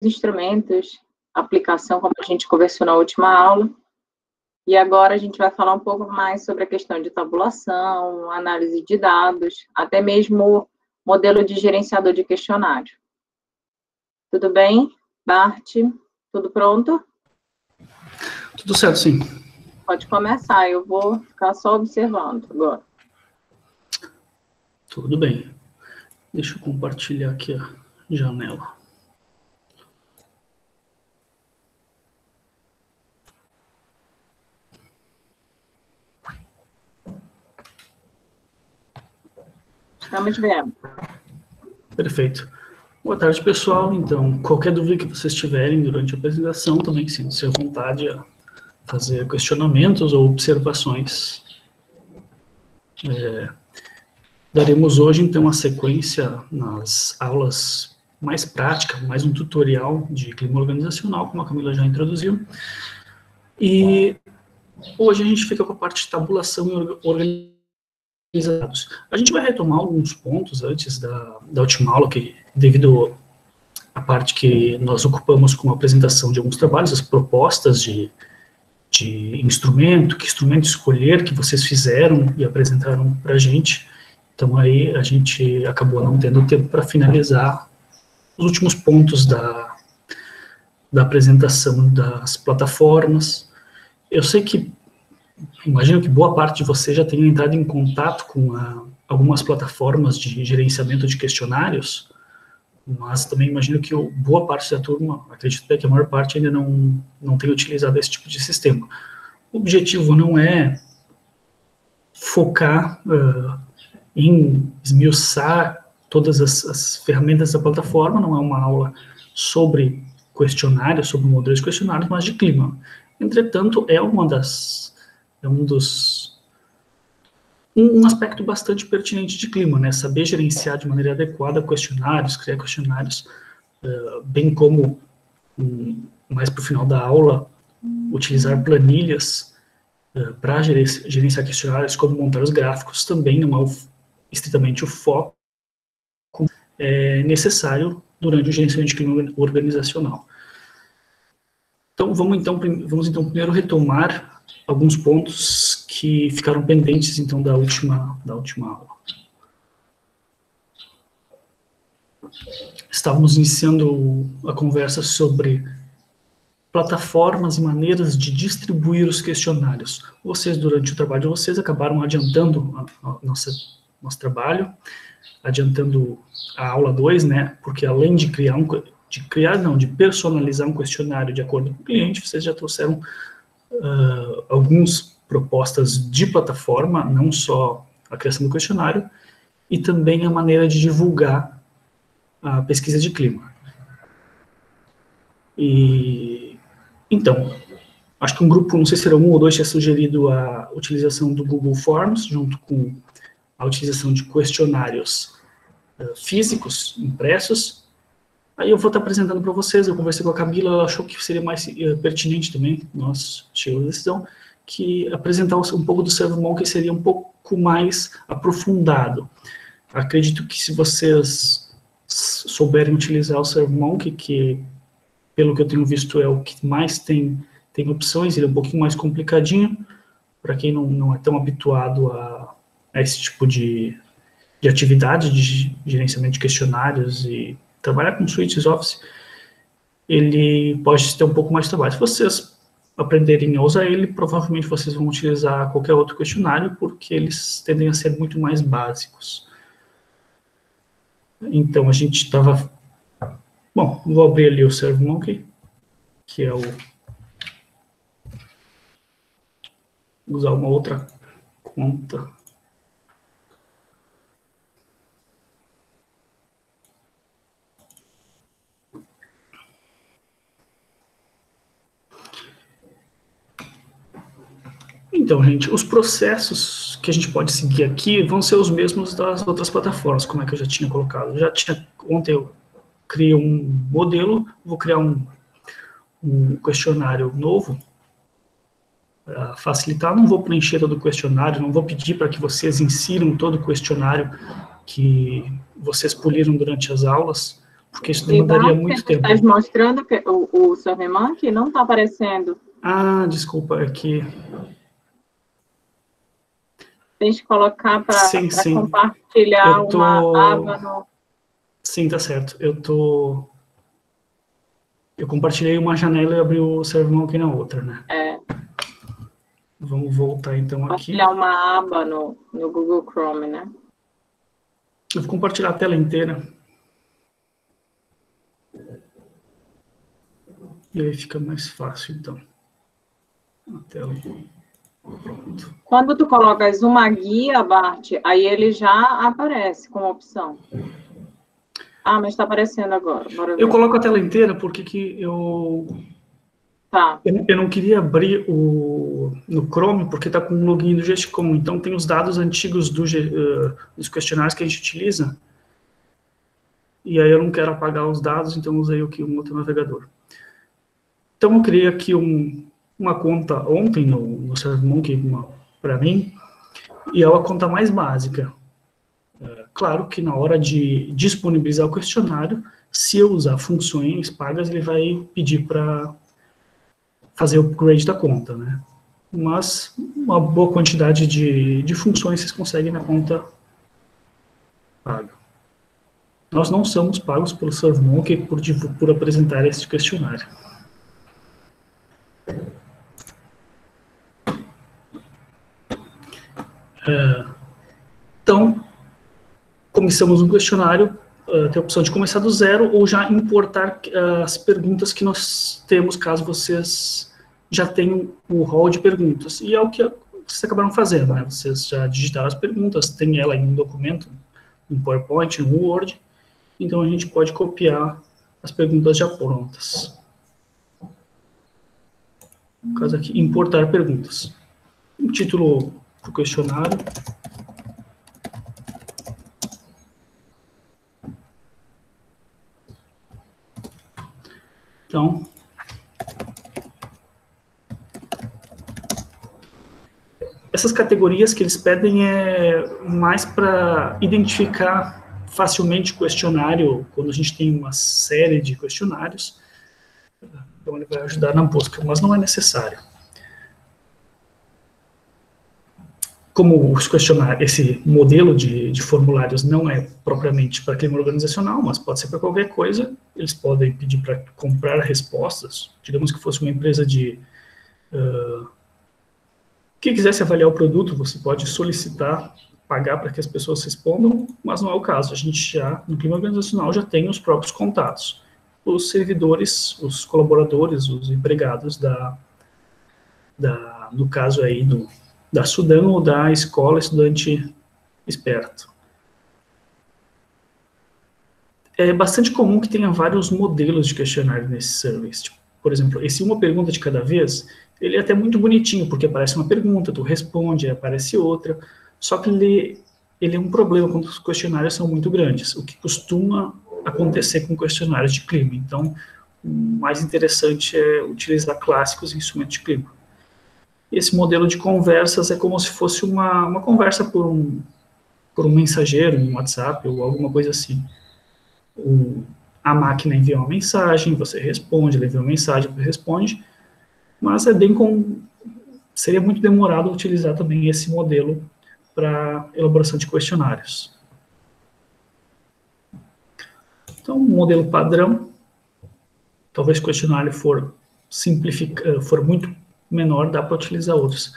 instrumentos, aplicação, como a gente conversou na última aula. E agora a gente vai falar um pouco mais sobre a questão de tabulação, análise de dados, até mesmo modelo de gerenciador de questionário. Tudo bem, Bart? Tudo pronto? Tudo certo, sim. Pode começar, eu vou ficar só observando agora. Tudo bem. Deixa eu compartilhar aqui a janela. Estamos vendo. Perfeito. Boa tarde, pessoal. Então, qualquer dúvida que vocês tiverem durante a apresentação, também sintam-se à vontade a fazer questionamentos ou observações. Daremos hoje, então, a sequência nas aulas mais práticas, mais um tutorial de clima organizacional, como a Camila já introduziu. E hoje a gente fica com a parte de tabulação e organização. A gente vai retomar alguns pontos antes da última aula, que devido à parte que nós ocupamos com a apresentação de alguns trabalhos, as propostas de instrumento, que instrumento escolher que vocês fizeram e apresentaram para a gente. Então, aí a gente acabou não tendo tempo para finalizar os últimos pontos da apresentação das plataformas. Eu sei que, imagino que boa parte de vocês já tenha entrado em contato com algumas plataformas de gerenciamento de questionários, mas também imagino que boa parte da turma, acredito que a maior parte ainda não tem utilizado esse tipo de sistema. O objetivo não é focar em esmiuçar todas as ferramentas da plataforma, não é uma aula sobre questionários, sobre modelos de questionários, mas de clima. Entretanto, é um aspecto bastante pertinente de clima, né? Saber gerenciar de maneira adequada questionários, criar questionários, bem como, mais para o final da aula, utilizar planilhas para gerenciar questionários, como montar os gráficos, também não é estritamente o foco necessário durante o gerenciamento de clima organizacional. Então, vamos então primeiro retomar alguns pontos que ficaram pendentes, então, da última aula. Estávamos iniciando a conversa sobre plataformas e maneiras de distribuir os questionários. Vocês, durante o trabalho de vocês, acabaram adiantando nosso trabalho, adiantando a aula 2, né? Porque além de de personalizar um questionário de acordo com o cliente, vocês já trouxeram algumas propostas de plataforma, não só a criação do questionário, e também a maneira de divulgar a pesquisa de clima. Então, acho que um grupo, não sei se era 1 ou 2, tinha sugerido a utilização do Google Forms, junto com a utilização de questionários físicos, impressos. Aí eu vou estar apresentando para vocês, eu conversei com a Camila, ela achou que seria mais pertinente também, nós chegamos à decisão, que apresentar um pouco do SurveyMonkey seria um pouco mais aprofundado. Acredito que se vocês souberem utilizar o SurveyMonkey, que pelo que eu tenho visto é o que mais tem opções, ele é um pouquinho mais complicadinho, para quem não é tão habituado a esse tipo de atividade de gerenciamento de questionários e trabalhar com suítes Office, ele pode ter um pouco mais de trabalho. Se vocês aprenderem a usar ele, provavelmente vocês vão utilizar qualquer outro questionário, porque eles tendem a ser muito mais básicos. Então, a gente estava... Bom, vou abrir ali o SurveyMonkey, que é usar uma outra conta. Então, gente, os processos que a gente pode seguir aqui vão ser os mesmos das outras plataformas, como é que eu já tinha colocado. Ontem eu criei um modelo, vou criar um questionário novo, para facilitar. Não vou preencher todo o questionário, não vou pedir para que vocês insiram todo o questionário que vocês poliram durante as aulas, porque isso demandaria muito tempo. Você está mostrando que o SurveyMonkey não está aparecendo. Ah, desculpa, é que... Tem que colocar para compartilhar uma aba no... Sim, tá certo. Eu compartilhei uma janela e abri o SurveyMonkey na outra, né? Vamos voltar, então, aqui. Compartilhar uma aba no Google Chrome, né? Eu vou compartilhar a tela inteira. E aí fica mais fácil, então. A tela. Pronto. Quando tu colocas uma guia, Bart, aí ele já aparece como opção. Ah, mas está aparecendo agora. Bora ver. Eu coloco a tela inteira porque que eu... Tá. Eu não queria abrir no Chrome porque está com o login do GestCom. Então tem os dados antigos dos questionários que a gente utiliza. E aí eu não quero apagar os dados, então usei aqui um outro navegador. Então eu criei aqui uma conta ontem no SurveyMonkey para mim, e é a conta mais básica. Claro que na hora de disponibilizar o questionário, se eu usar funções pagas, ele vai pedir para fazer o upgrade da conta, né? Mas uma boa quantidade de funções vocês conseguem na conta paga. Nós não somos pagos pelo SurveyMonkey por apresentar esse questionário. Então, começamos um questionário, tem a opção de começar do zero ou já importar as perguntas que nós temos, caso vocês já tenham o rol de perguntas. E é o que vocês acabaram fazendo, né? Vocês já digitaram as perguntas, tem ela em um documento, em PowerPoint, no Word, então a gente pode copiar as perguntas já prontas. No caso aqui, importar perguntas. O título do questionário. Então, essas categorias que eles pedem é mais para identificar facilmente o questionário, quando a gente tem uma série de questionários. Então, ele vai ajudar na busca, mas não é necessário. Como os questionários, esse modelo de formulários não é propriamente para clima organizacional, mas pode ser para qualquer coisa, eles podem pedir para comprar respostas. Digamos que fosse uma empresa que quisesse avaliar o produto, você pode solicitar, pagar para que as pessoas respondam, mas não é o caso. A gente já, no clima organizacional, já tem os próprios contatos. Os servidores, os colaboradores, os empregados no caso aí da Sudão ou da escola estudante esperto. É bastante comum que tenha vários modelos de questionário nesses surveys. Tipo, por exemplo, esse uma pergunta de cada vez, ele é até muito bonitinho, porque aparece uma pergunta, tu responde, aparece outra, só que ele é um problema quando os questionários são muito grandes, o que costuma acontecer com questionários de clima. Então, o mais interessante é utilizar clássicos e instrumentos de clima. Esse modelo de conversas é como se fosse uma conversa por um mensageiro, um WhatsApp ou alguma coisa assim. A máquina envia uma mensagem, você responde, ela envia uma mensagem, você responde, mas seria muito demorado utilizar também esse modelo para elaboração de questionários. Então, um modelo padrão, talvez o questionário for muito menor, dá para utilizar outros.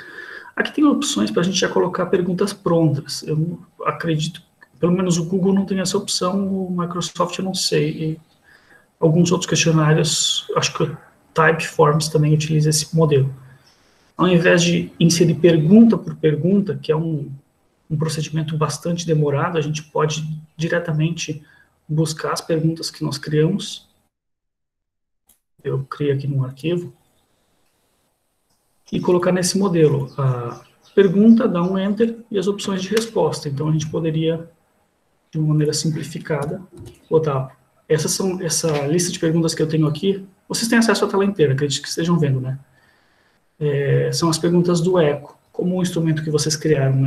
Aqui tem opções para a gente já colocar perguntas prontas. Eu acredito, pelo menos o Google não tem essa opção, o Microsoft eu não sei. E alguns outros questionários, acho que o Typeforms também utiliza esse modelo. Ao invés de inserir pergunta por pergunta, que é um procedimento bastante demorado, a gente pode diretamente buscar as perguntas que nós criamos. Eu criei aqui num arquivo. E colocar nesse modelo a pergunta, dar um enter e as opções de resposta. Então, a gente poderia, de uma maneira simplificada, botar essa lista de perguntas que eu tenho aqui. Vocês têm acesso à tela inteira, acredito que estejam vendo, né? São as perguntas do Echo. Como o instrumento que vocês criaram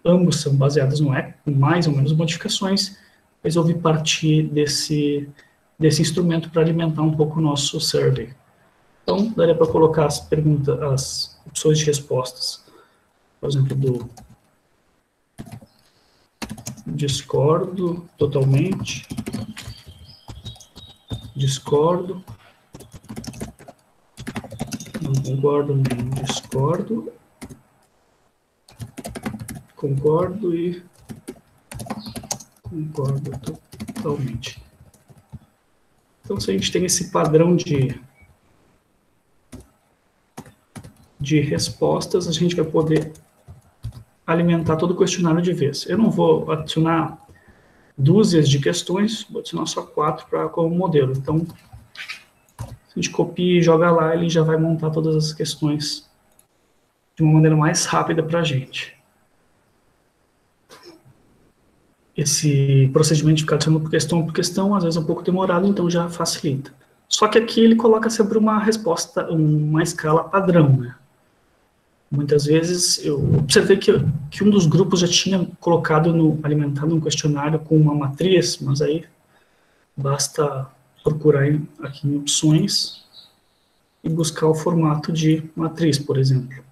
ambos são baseados no Echo, com mais ou menos modificações, resolvi partir desse instrumento para alimentar um pouco o nosso survey. Então, daria para colocar as perguntas, as opções de respostas, por exemplo, do discordo totalmente, discordo, não concordo nem discordo, concordo e concordo totalmente. Então, se a gente tem esse padrão de respostas, a gente vai poder alimentar todo o questionário de vez. Eu não vou adicionar dúzias de questões, vou adicionar só 4 como modelo. Então, se a gente copia e joga lá, ele já vai montar todas as questões de uma maneira mais rápida para a gente. Esse procedimento de ficar adicionando por questão, às vezes é um pouco demorado, então já facilita. Só que aqui ele coloca sempre uma resposta, uma escala padrão, né? Muitas vezes eu observei que um dos grupos já tinha alimentado um questionário com uma matriz, mas aí basta procurar aqui em opções e buscar o formato de matriz, por exemplo.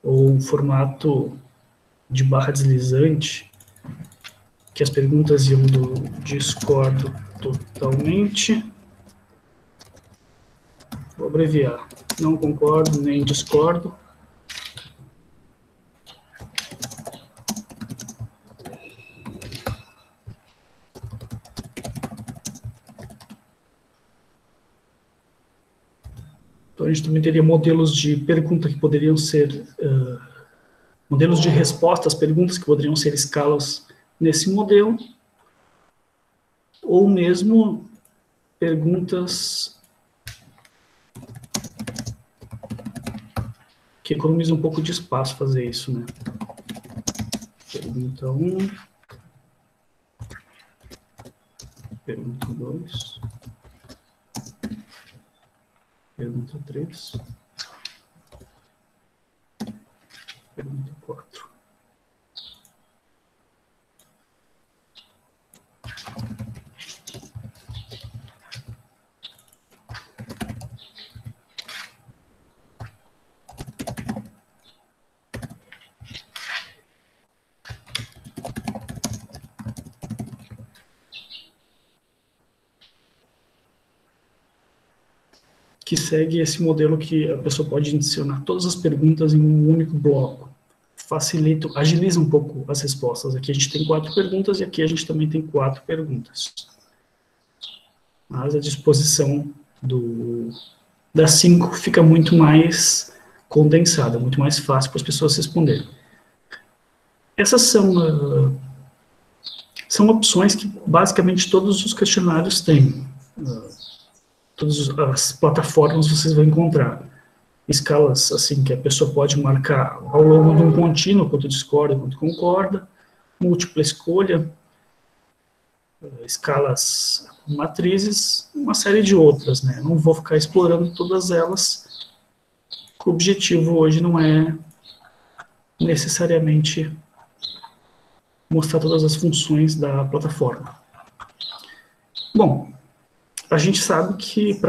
Ou um formato de barra deslizante, que as perguntas iam do discordo totalmente. Vou abreviar. Não concordo, nem discordo. Então, a gente também teria modelos de pergunta que poderiam ser... modelos de resposta às perguntas que poderiam ser escalas nesse modelo. Ou mesmo perguntas... que economiza um pouco de espaço fazer isso, né? Pergunta 1. Pergunta 2. Pergunta 3. Pergunta 4. Que segue esse modelo que a pessoa pode adicionar todas as perguntas em um único bloco. Facilita, agiliza um pouco as respostas. Aqui a gente tem 4 perguntas e aqui a gente também tem 4 perguntas. Mas a disposição das 5 fica muito mais condensada, muito mais fácil para as pessoas responderem. Essas são opções que basicamente todos os questionários têm. Todas as plataformas vocês vão encontrar escalas assim que a pessoa pode marcar ao longo de um contínuo, quanto discorda, quanto concorda, múltipla escolha, escalas matrizes, uma série de outras, né? Não vou ficar explorando todas elas, o objetivo hoje não é necessariamente mostrar todas as funções da plataforma. Bom, a gente sabe que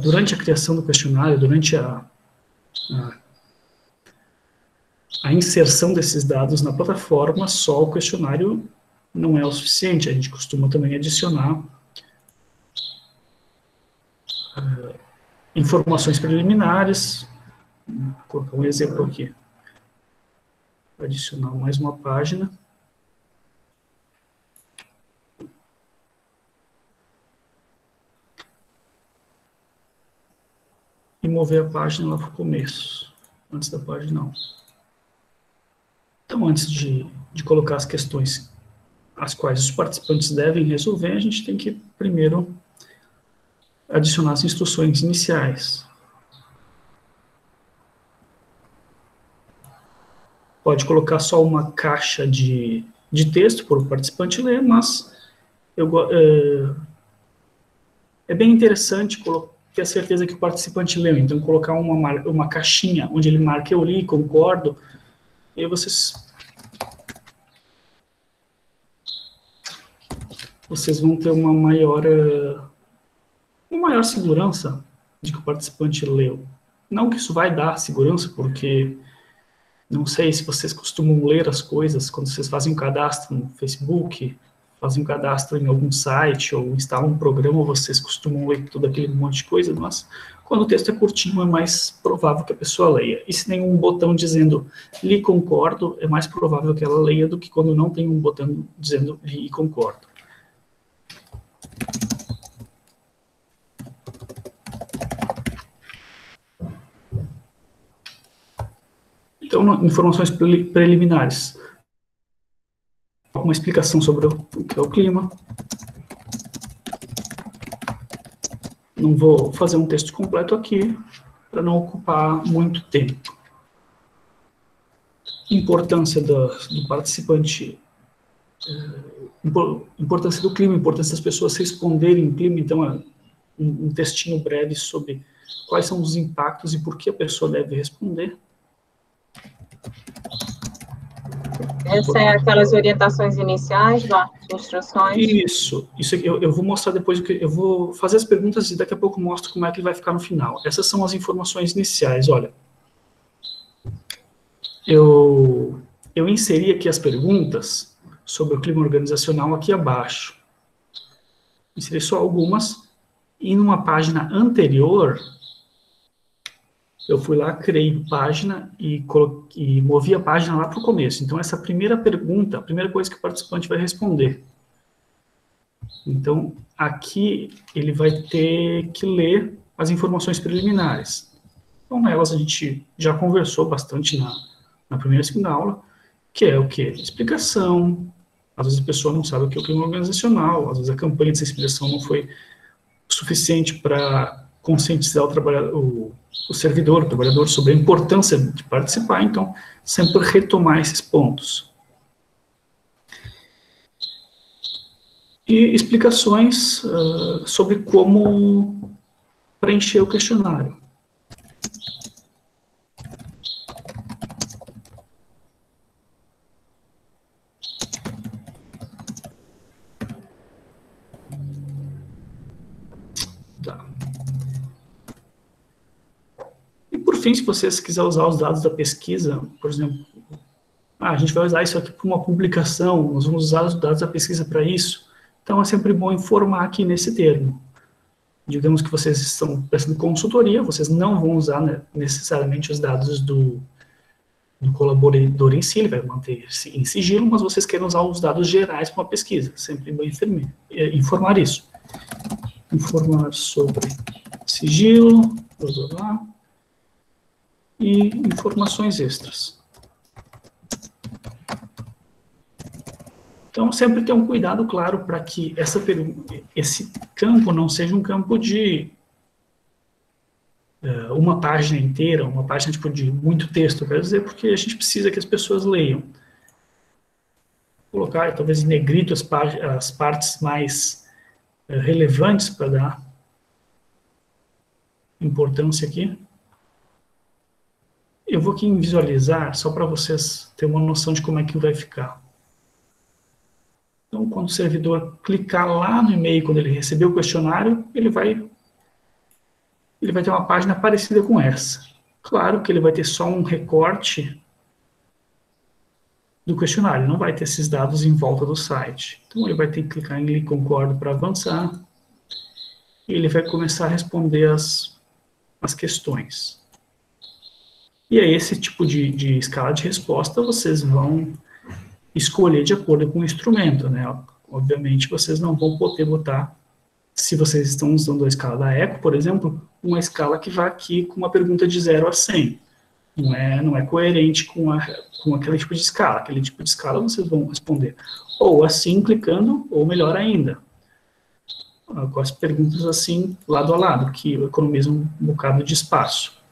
durante a criação do questionário, durante a inserção desses dados na plataforma, só o questionário não é o suficiente. A gente costuma também adicionar informações preliminares. Vou colocar um exemplo aqui. Adicionar mais uma página. E mover a página lá para o começo, antes da página 1. Então, antes de colocar as questões as quais os participantes devem resolver, a gente tem que, primeiro, adicionar as instruções iniciais. Pode colocar só uma caixa de texto para o participante ler, mas é bem interessante ter a certeza que o participante leu. Então, colocar uma caixinha onde ele marca eu li, concordo, e aí vocês vocês vão ter uma maior segurança de que o participante leu. Não que isso vai dar segurança, porque não sei se vocês costumam ler as coisas quando vocês fazem um cadastro no Facebook, fazem um cadastro em algum site, ou instalam um programa, vocês costumam ler todo aquele monte de coisa, mas quando o texto é curtinho é mais provável que a pessoa leia. E se tem um botão dizendo li concordo, é mais provável que ela leia do que quando não tem um botão dizendo li e concordo. Então, informações preliminares. Uma explicação sobre o que é o clima. Não vou fazer um texto completo aqui, para não ocupar muito tempo. Importância do participante, importância do clima, importância das pessoas responderem em clima, então um textinho breve sobre quais são os impactos e por que a pessoa deve responder. Essa é aquelas orientações iniciais, instruções? Isso eu vou mostrar depois, eu vou fazer as perguntas e daqui a pouco mostro como é que ele vai ficar no final. Essas são as informações iniciais, olha. Eu inseri aqui as perguntas sobre o clima organizacional aqui abaixo. Inseri só algumas, e numa página anterior, eu fui lá, criei página e movi a página lá para o começo. Então, essa primeira pergunta, a primeira coisa que o participante vai responder. Então, aqui ele vai ter que ler as informações preliminares. Então, nelas a gente já conversou bastante na primeira e segunda aula, que é o quê? Explicação. Às vezes a pessoa não sabe o que é o clima organizacional, às vezes a campanha de sensibilização não foi suficiente para conscientizar o servidor, o trabalhador, sobre a importância de participar, então, sempre retomar esses pontos. E explicações sobre como preencher o questionário. Fim, se vocês quiserem usar os dados da pesquisa, por exemplo, a gente vai usar isso aqui para uma publicação, nós vamos usar os dados da pesquisa para isso, então é sempre bom informar aqui nesse termo. Digamos que vocês estão prestando consultoria, vocês não vão usar, né, necessariamente os dados do colaborador em si, ele vai manter em sigilo, mas vocês querem usar os dados gerais para uma pesquisa, sempre bom informar isso. Informar sobre sigilo, e informações extras. Então, sempre ter um cuidado, claro, para que esse campo não seja um campo de uma página inteira, uma página tipo de muito texto, eu quero dizer, porque a gente precisa que as pessoas leiam. Colocar, talvez, em negrito as partes mais relevantes para dar importância aqui. Eu vou aqui em visualizar, só para vocês terem uma noção de como é que vai ficar. Então, quando o servidor clicar lá no e-mail, quando ele receber o questionário, ele vai ter uma página parecida com essa. Claro que ele vai ter só um recorte do questionário, não vai ter esses dados em volta do site. Então, ele vai ter que clicar em li concordo para avançar, e ele vai começar a responder as questões. E aí, esse tipo de escala de resposta, vocês vão escolher de acordo com o instrumento, né? Obviamente, vocês não vão poder botar, se vocês estão usando a escala da ECO, por exemplo, uma escala que vai aqui com uma pergunta de 0 a 100. Não é coerente com aquele tipo de escala. Aquele tipo de escala vocês vão responder ou assim, clicando, ou melhor ainda, com as perguntas assim, lado a lado, que economizam um bocado de espaço.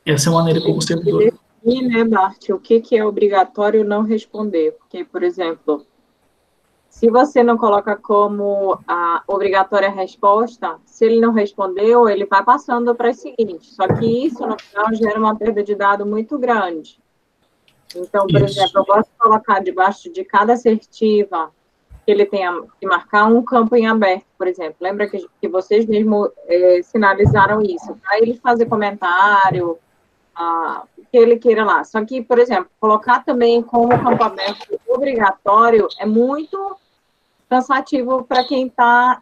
Essa é a maneira como o servidor... E, né, Bart, o que é obrigatório não responder? Porque, por exemplo, se você não coloca como a obrigatória resposta, se ele não respondeu, ele vai passando para as seguintes. Só que isso, no final, gera uma perda de dado muito grande. Então, por exemplo, eu gosto de colocar debaixo de cada assertiva que ele tenha que marcar um campo em aberto, por exemplo. Lembra que vocês mesmos sinalizaram isso? Para ele fazer comentário, que ele queira lá. Só que, por exemplo, colocar também como campo aberto obrigatório é muito cansativo para quem está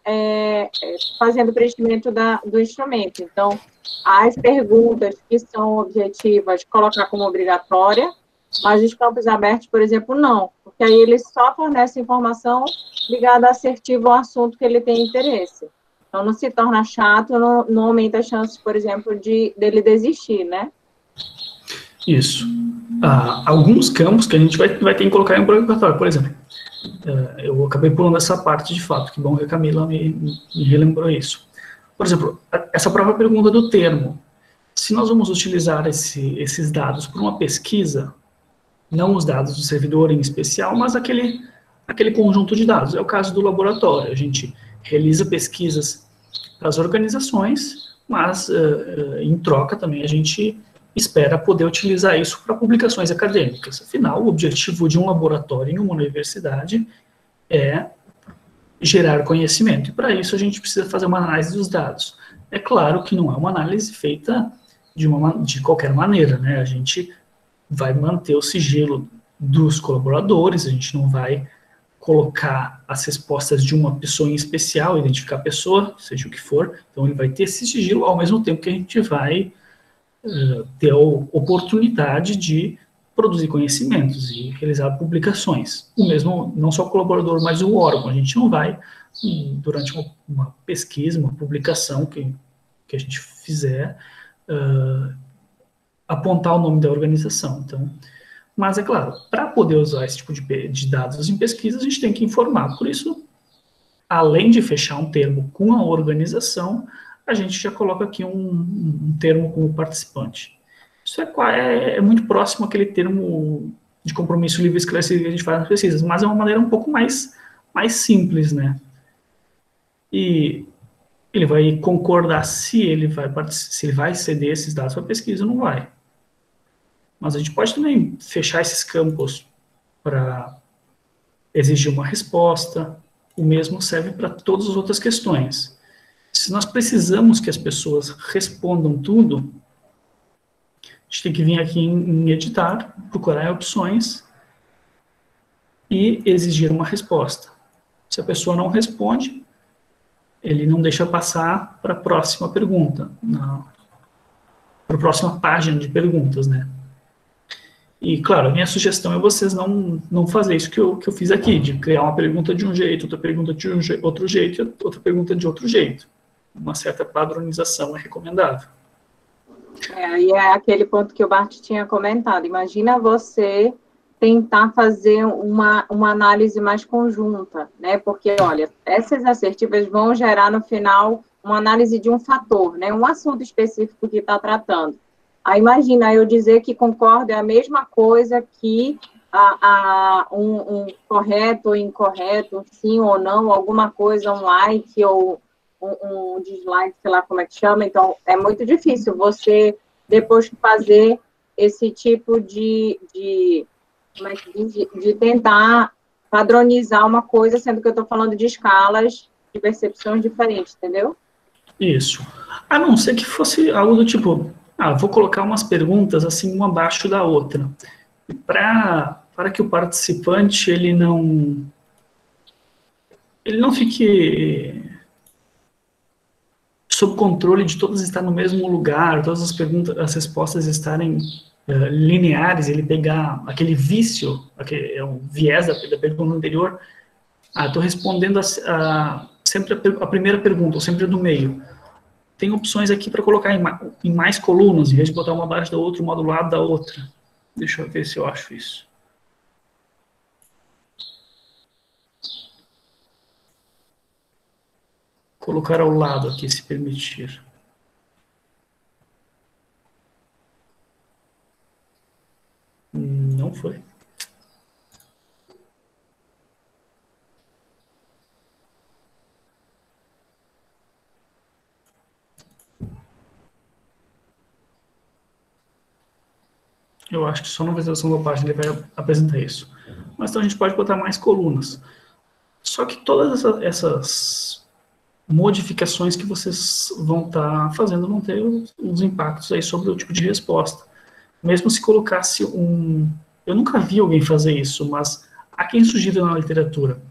fazendo o preenchimento do instrumento. Então, as perguntas que são objetivas, colocar como obrigatória, mas os campos abertos, por exemplo, não, porque aí ele só fornece informação ligada assertiva ao assunto que ele tem interesse. Então, não se torna chato, não aumenta as chances, por exemplo, dele desistir, né? Isso. Alguns campos que a gente vai ter que colocar em um obrigatório, por exemplo. Eu acabei pulando essa parte de fato, que bom que a Camila me relembrou isso. Por exemplo, essa própria pergunta do termo. Se nós vamos utilizar esses dados para uma pesquisa, não os dados do servidor em especial, mas aquele conjunto de dados. É o caso do laboratório. A gente realiza pesquisas para as organizações, mas em troca também a gente espera poder utilizar isso para publicações acadêmicas. Afinal, o objetivo de um laboratório em uma universidade é gerar conhecimento. E para isso a gente precisa fazer uma análise dos dados. É claro que não é uma análise feita de qualquer maneira, né? A gente vai manter o sigilo dos colaboradores, a gente não vai colocar as respostas de uma pessoa em especial, identificar a pessoa, seja o que for, então ele vai ter esse sigilo ao mesmo tempo que a gente vai ter a oportunidade de produzir conhecimentos e realizar publicações. O mesmo, não só o colaborador, mas o órgão. A gente não vai, durante uma pesquisa, uma publicação que a gente fizer, apontar o nome da organização. Então, mas é claro, para poder usar esse tipo de dados em pesquisa, a gente tem que informar. Por isso, além de fechar um termo com a organização, a gente já coloca aqui um termo como participante. Isso é muito próximo àquele termo de compromisso livre e esclarecido que a gente faz nas pesquisas, mas é uma maneira um pouco mais simples, né? E ele vai concordar se ele vai ceder esses dados para a pesquisa ou não vai. Mas a gente pode também fechar esses campos para exigir uma resposta. O mesmo serve para todas as outras questões. Se nós precisamos que as pessoas respondam tudo, a gente tem que vir aqui em editar, procurar opções e exigir uma resposta. Se a pessoa não responde, ele não deixa passar para a próxima pergunta, para a próxima página de perguntas, né? E, claro, a minha sugestão é vocês não fazer isso que eu fiz aqui, de criar uma pergunta de um jeito, outra pergunta de outro jeito e outra pergunta de outro jeito. Uma certa padronização é recomendável. E é aquele ponto que o Bart tinha comentado. Imagina você tentar fazer uma análise mais conjunta, né? Porque, olha, essas assertivas vão gerar, no final, uma análise de um fator, né? Um assunto específico que está tratando. Aí, imagina eu dizer que concordo é a mesma coisa que um correto ou incorreto, um sim ou não, alguma coisa, um like ou um dislike, sei lá como é que chama. Então, é muito difícil você, depois fazer esse tipo de tentar padronizar uma coisa, sendo que eu estou falando de escalas de percepções diferentes, entendeu? Isso. A não ser que fosse algo do tipo, vou colocar umas perguntas assim, uma abaixo da outra, para que o participante ele não fique sob controle de todas estar no mesmo lugar, todas as respostas estarem lineares, ele pegar aquele vício, é um viés da pergunta anterior. Estou respondendo sempre a primeira pergunta, ou sempre a do meio. Tem opções aqui para colocar em mais colunas, em vez de botar uma abaixo da outra, uma do lado da outra. Deixa eu ver se eu acho isso. Colocar ao lado aqui, se permitir. Não foi. Eu acho que só na visualização da página ele vai apresentar isso. Mas então a gente pode botar mais colunas. Só que todas essas modificações que vocês vão estar fazendo vão ter uns impactos aí sobre o tipo de resposta. Mesmo se colocasse um... Eu nunca vi alguém fazer isso, mas há quem sugira na literatura.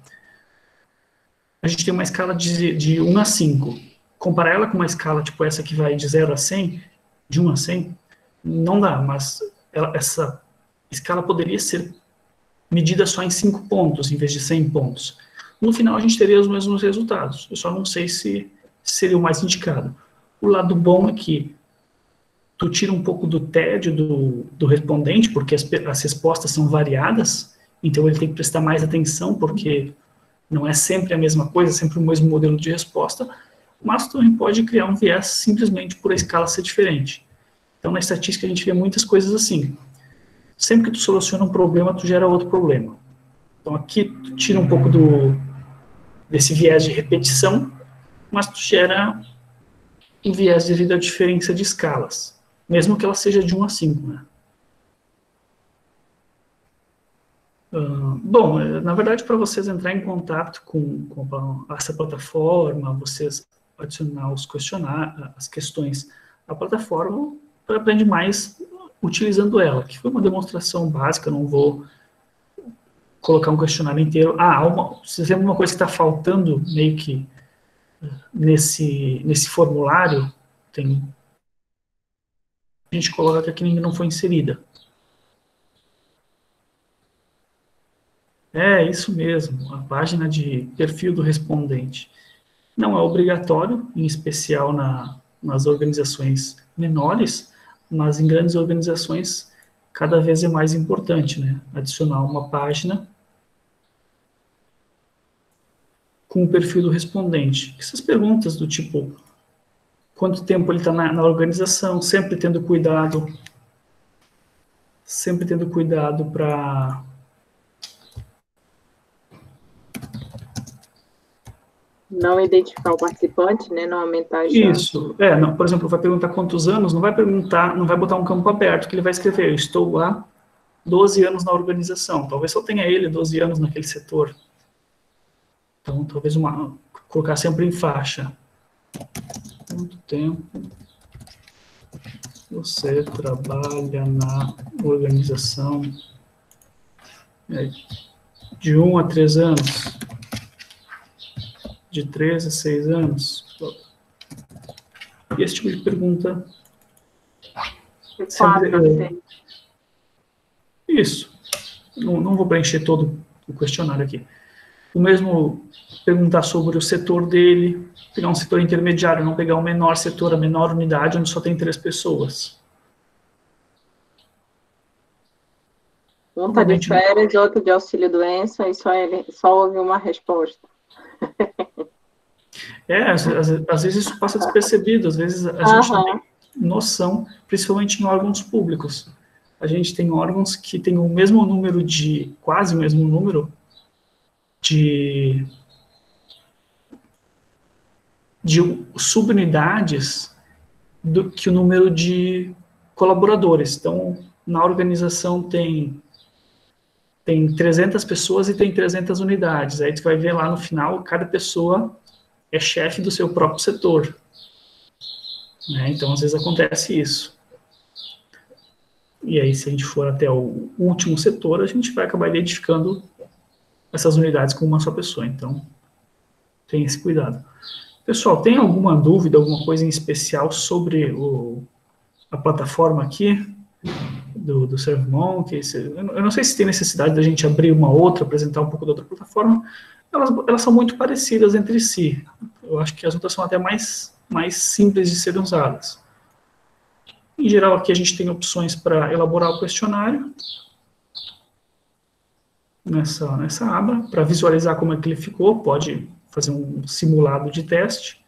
A gente tem uma escala de 1 a 5. Comparar ela com uma escala tipo essa que vai de 0 a 100, de 1 a 100, não dá, mas essa escala poderia ser medida só em 5 pontos, em vez de 100 pontos. No final, a gente teria os mesmos resultados. Eu só não sei se seria o mais indicado. O lado bom é que tu tira um pouco do tédio do respondente, porque as respostas são variadas, então ele tem que prestar mais atenção, porque não é sempre a mesma coisa, sempre o mesmo modelo de resposta, mas tu também pode criar um viés simplesmente por a escala ser diferente. Então, na estatística, a gente vê muitas coisas assim. Sempre que tu soluciona um problema, tu gera outro problema. Então, aqui tu tira um pouco desse viés de repetição, mas tu gera um viés devido à diferença de escalas, mesmo que ela seja de 1 a 5, né? Bom, na verdade, para vocês entrar em contato com essa plataforma, vocês adicionar os questionários, as questões à plataforma, para aprender mais utilizando ela, que foi uma demonstração básica, não vou colocar um questionário inteiro. Vocês lembram uma coisa que está faltando meio que nesse formulário? A gente coloca que ainda não foi inserida. É, isso mesmo, a página de perfil do respondente. Não é obrigatório, em especial nas organizações menores, mas em grandes organizações cada vez é mais importante, né? Adicionar uma página com o perfil do respondente. Essas perguntas do tipo, quanto tempo ele está na organização, sempre tendo cuidado para não identificar o participante, né, não aumentar a chance. Isso, não, por exemplo, vai perguntar quantos anos, não vai botar um campo aberto, que ele vai escrever, eu estou há 12 anos na organização, talvez só tenha ele 12 anos naquele setor. Então, talvez colocar sempre em faixa. Quanto tempo você trabalha na organização? De 1 a 3 anos? De 3 a 6 anos? E esse tipo de pergunta... Isso. Não vou preencher todo o questionário aqui. O mesmo perguntar sobre o setor dele, pegar um setor intermediário, não pegar o menor setor, a menor unidade, onde só tem 3 pessoas. Um está de férias, outro de auxílio-doença, e só ouve uma resposta. Às vezes isso passa despercebido, às vezes a gente não tem noção, principalmente em órgãos públicos. A gente tem órgãos que têm o mesmo número quase o mesmo número de subunidades que o número de colaboradores. Então, na organização tem 300 pessoas e tem 300 unidades. Aí você vai ver lá no final, cada pessoa é chefe do seu próprio setor. Né? Então, às vezes acontece isso. E aí, se a gente for até o último setor, a gente vai acabar identificando essas unidades com uma só pessoa. Então, tem esse cuidado. Pessoal, tem alguma dúvida, alguma coisa em especial sobre a plataforma aqui do SurveyMonkey? Eu não sei se tem necessidade da gente abrir uma outra, apresentar um pouco da outra plataforma. Elas são muito parecidas entre si. Eu acho que as outras são até mais simples de serem usadas. Em geral, aqui a gente tem opções para elaborar o questionário, nessa aba, para visualizar como é que ele ficou, pode fazer um simulado de teste.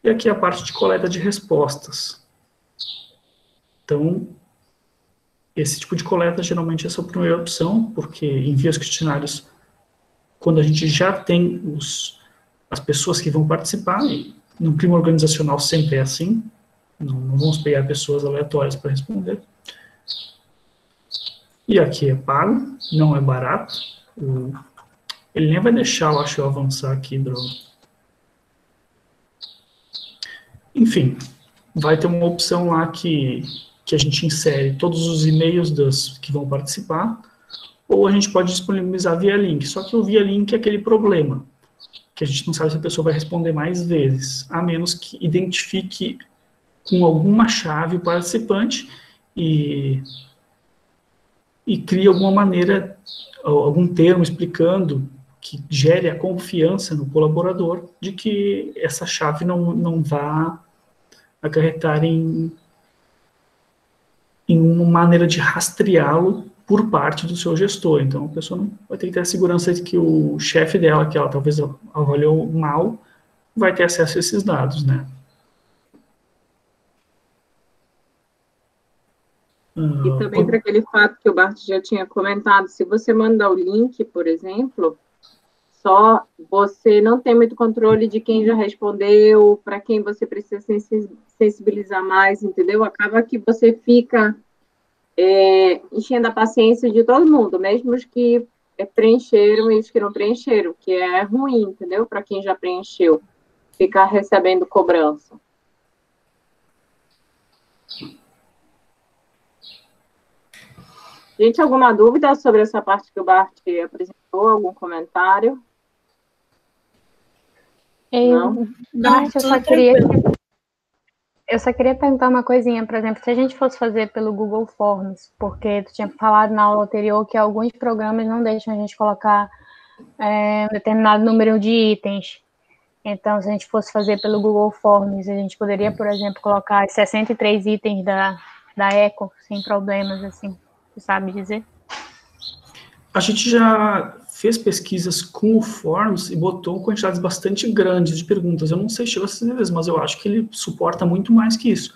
E aqui a parte de coleta de respostas. Então, esse tipo de coleta geralmente é a sua primeira opção, porque envia os questionários quando a gente já tem as pessoas que vão participar, e no clima organizacional sempre é assim, não vamos pegar pessoas aleatórias para responder. E aqui é pago, não é barato. Ele nem vai deixar, eu acho, eu avançar aqui, droga. Enfim, vai ter uma opção lá que a gente insere todos os e-mails que vão participar, ou a gente pode disponibilizar via link. Só que o via link é aquele problema, que a gente não sabe se a pessoa vai responder mais vezes, a menos que identifique com alguma chave o participante e crie alguma maneira, algum termo explicando que gere a confiança no colaborador de que essa chave não vá acarretar em uma maneira de rastreá-lo por parte do seu gestor. Então, a pessoa não vai ter que ter a segurança de que o chefe dela, que ela talvez avaliou mal, vai ter acesso a esses dados, né? E também para aquele fato que o Bart já tinha comentado, se você mandar o link, por exemplo, só você não tem muito controle de quem já respondeu, para quem você precisa sensibilizar mais, entendeu? Acaba que você fica enchendo a paciência de todo mundo, mesmo os que preencheram e os que não preencheram, que é ruim, entendeu? Para quem já preencheu, ficar recebendo cobrança. Gente, alguma dúvida sobre essa parte que o Bart apresentou? Algum comentário? Não? Bart, eu só queria perguntar uma coisinha, por exemplo, se a gente fosse fazer pelo Google Forms, porque tu tinha falado na aula anterior que alguns programas não deixam a gente colocar um determinado número de itens. Então, se a gente fosse fazer pelo Google Forms, a gente poderia, por exemplo, colocar 63 itens da Eco, sem problemas, assim, você sabe dizer? A gente já fez pesquisas com o Forms e botou quantidades bastante grandes de perguntas. Eu não sei se chegou a ser vezes, mas eu acho que ele suporta muito mais que isso.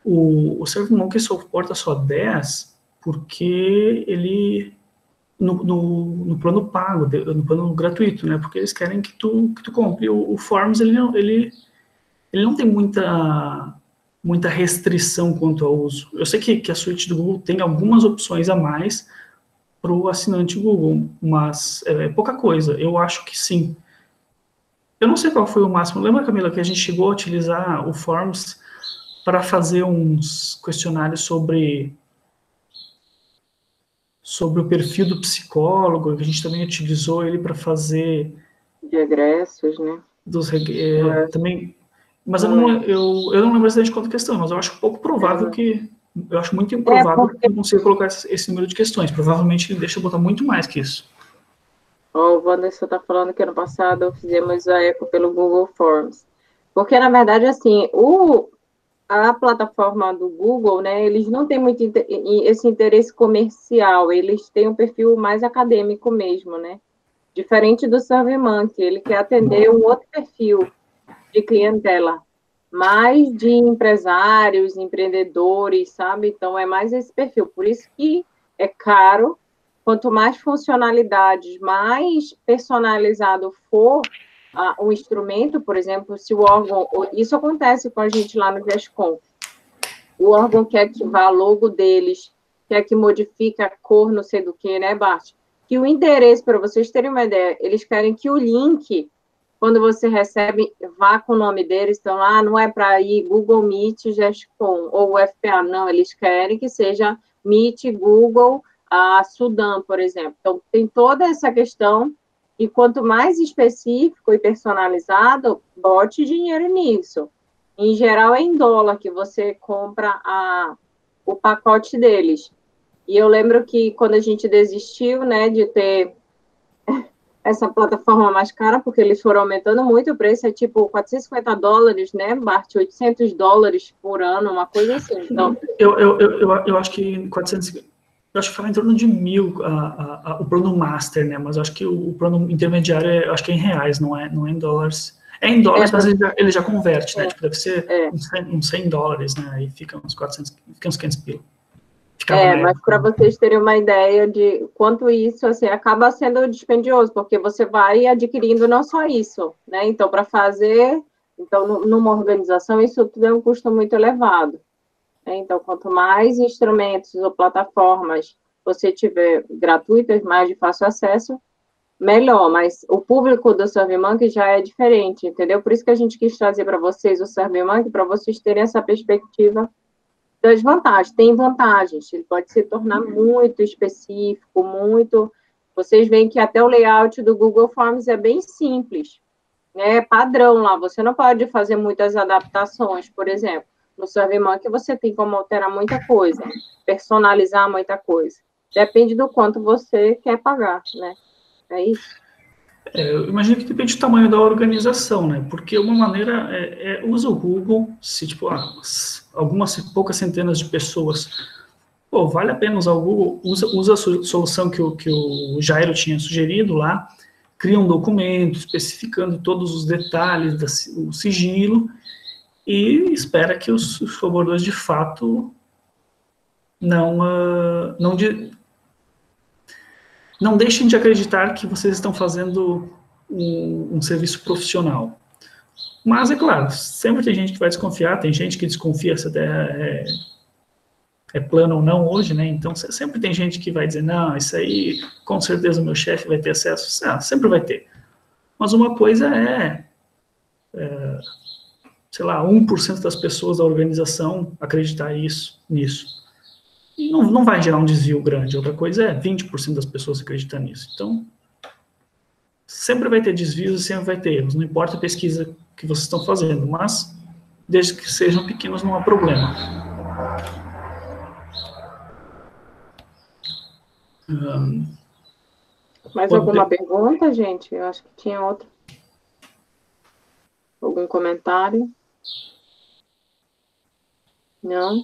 O SurveyMonkey suporta só 10 porque ele no plano pago, no plano gratuito, né? Porque eles querem que tu compre. O Forms ele não tem muita restrição quanto ao uso. Eu sei que a suíte do Google tem algumas opções a mais para o assinante Google, mas é pouca coisa. Eu acho que sim. Eu não sei qual foi o máximo. Lembra, Camila, que a gente chegou a utilizar o Forms para fazer uns questionários sobre o perfil do psicólogo, que a gente também utilizou ele para fazer... De egressos, né? Também... Mas eu não lembro exatamente quanto questão, mas eu acho pouco provável que... Eu acho muito improvável que eu consiga colocar esse número de questões. Provavelmente ele deixa eu botar muito mais que isso. O Wanderson está falando que ano passado fizemos a Eco pelo Google Forms. Porque, na verdade, assim, a plataforma do Google, né, eles não têm muito esse interesse comercial, eles têm um perfil mais acadêmico mesmo, né? Diferente do SurveyMonkey, ele quer atender um outro perfil de clientela, mais de empresários, empreendedores, sabe? Então, é mais esse perfil. Por isso que é caro. Quanto mais funcionalidades, mais personalizado for o instrumento, por exemplo, se o órgão... Isso acontece com a gente lá no GESCOM. O órgão quer que vá logo deles, quer que modifique a cor, não sei do que, né, Bart? Que o endereço, para vocês terem uma ideia, eles querem que o link, quando você recebe, vá com o nome deles. Então, não é para ir Google Meet, GESCOM ou FPA, não, eles querem que seja Meet, Google, a Sudan, por exemplo. Então, tem toda essa questão, e quanto mais específico e personalizado, bote dinheiro nisso. Em geral, é em dólar que você compra o pacote deles. E eu lembro que quando a gente desistiu, né, de ter essa plataforma mais cara, porque eles foram aumentando muito o preço, é tipo $450, né, Bart? $800 por ano, uma coisa assim. Então, eu acho que 450... Eu acho que fala em torno de 1.000 o plano master, né? Mas eu acho que o plano intermediário acho que é em reais, não é em dólares. É em dólares, mas ele já converte, né? Tipo, deve ser uns $100, né? Aí fica uns 400, fica uns 500 pila. Mas para vocês terem uma ideia de quanto isso, assim, acaba sendo dispendioso, porque você vai adquirindo não só isso, né? Então, para fazer, numa organização, isso tudo é um custo muito elevado. Então, quanto mais instrumentos ou plataformas você tiver gratuitas, mais de fácil acesso, melhor, mas o público do SurveyMonkey já é diferente, entendeu? Por isso que a gente quis trazer para vocês o SurveyMonkey, para vocês terem essa perspectiva das vantagens. Tem vantagens, ele pode se tornar muito específico, muito... Vocês veem que até o layout do Google Forms é bem simples, né? É padrão lá, você não pode fazer muitas adaptações, por exemplo. No SurveyMonkey você tem como alterar muita coisa, personalizar muita coisa. Depende do quanto você quer pagar, né? É isso? Eu imagino que depende do tamanho da organização, né? Porque uma maneira usa o Google, se tipo, algumas poucas centenas de pessoas, pô, vale a pena usar o Google, usa a solução que o Jairo tinha sugerido lá, cria um documento especificando todos os detalhes do sigilo e espera que os colaboradores de fato não deixem de acreditar que vocês estão fazendo um serviço profissional. Mas, é claro, sempre tem gente que vai desconfiar, tem gente que desconfia se a Terra é plana ou não hoje, né? Então, sempre tem gente que vai dizer, não, isso aí, com certeza o meu chefe vai ter acesso. Sempre vai ter. Mas uma coisa sei lá, 1% das pessoas da organização acreditar nisso. E não vai gerar um desvio grande. Outra coisa é 20% das pessoas acreditar nisso. Então, sempre vai ter desvios e sempre vai ter erros. Não importa a pesquisa que vocês estão fazendo, mas desde que sejam pequenos não há problema. Mais alguma pergunta, gente? Eu acho que tinha outra. Algum comentário? Não?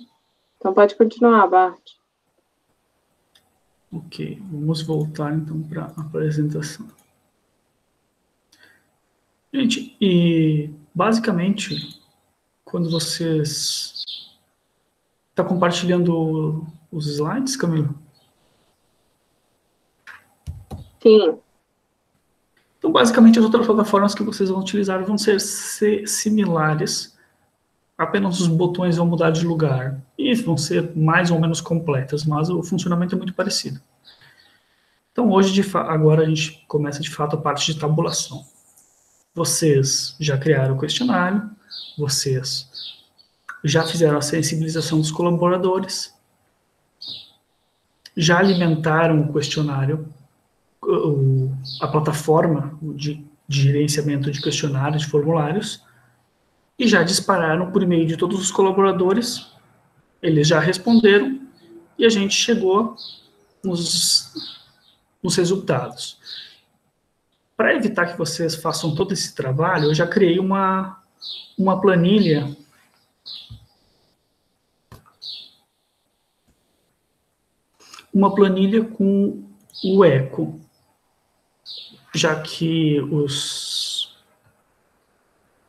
Então pode continuar, Bart. Ok, vamos voltar então para a apresentação. Gente, e basicamente, quando vocês estão compartilhando os slides, Camilo? Sim. Então, basicamente, as outras plataformas que vocês vão utilizar vão ser similares, apenas os botões vão mudar de lugar e vão ser mais ou menos completas, mas o funcionamento é muito parecido. Então, hoje, agora, a gente começa, de fato, a parte de tabulação. Vocês já criaram o questionário, vocês já fizeram a sensibilização dos colaboradores, já alimentaram o questionário, a plataforma de gerenciamento de questionários, de formulários, e já dispararam por e-mail de todos os colaboradores, eles já responderam, e a gente chegou nos resultados. Para evitar que vocês façam todo esse trabalho, eu já criei uma planilha com o eco, já que os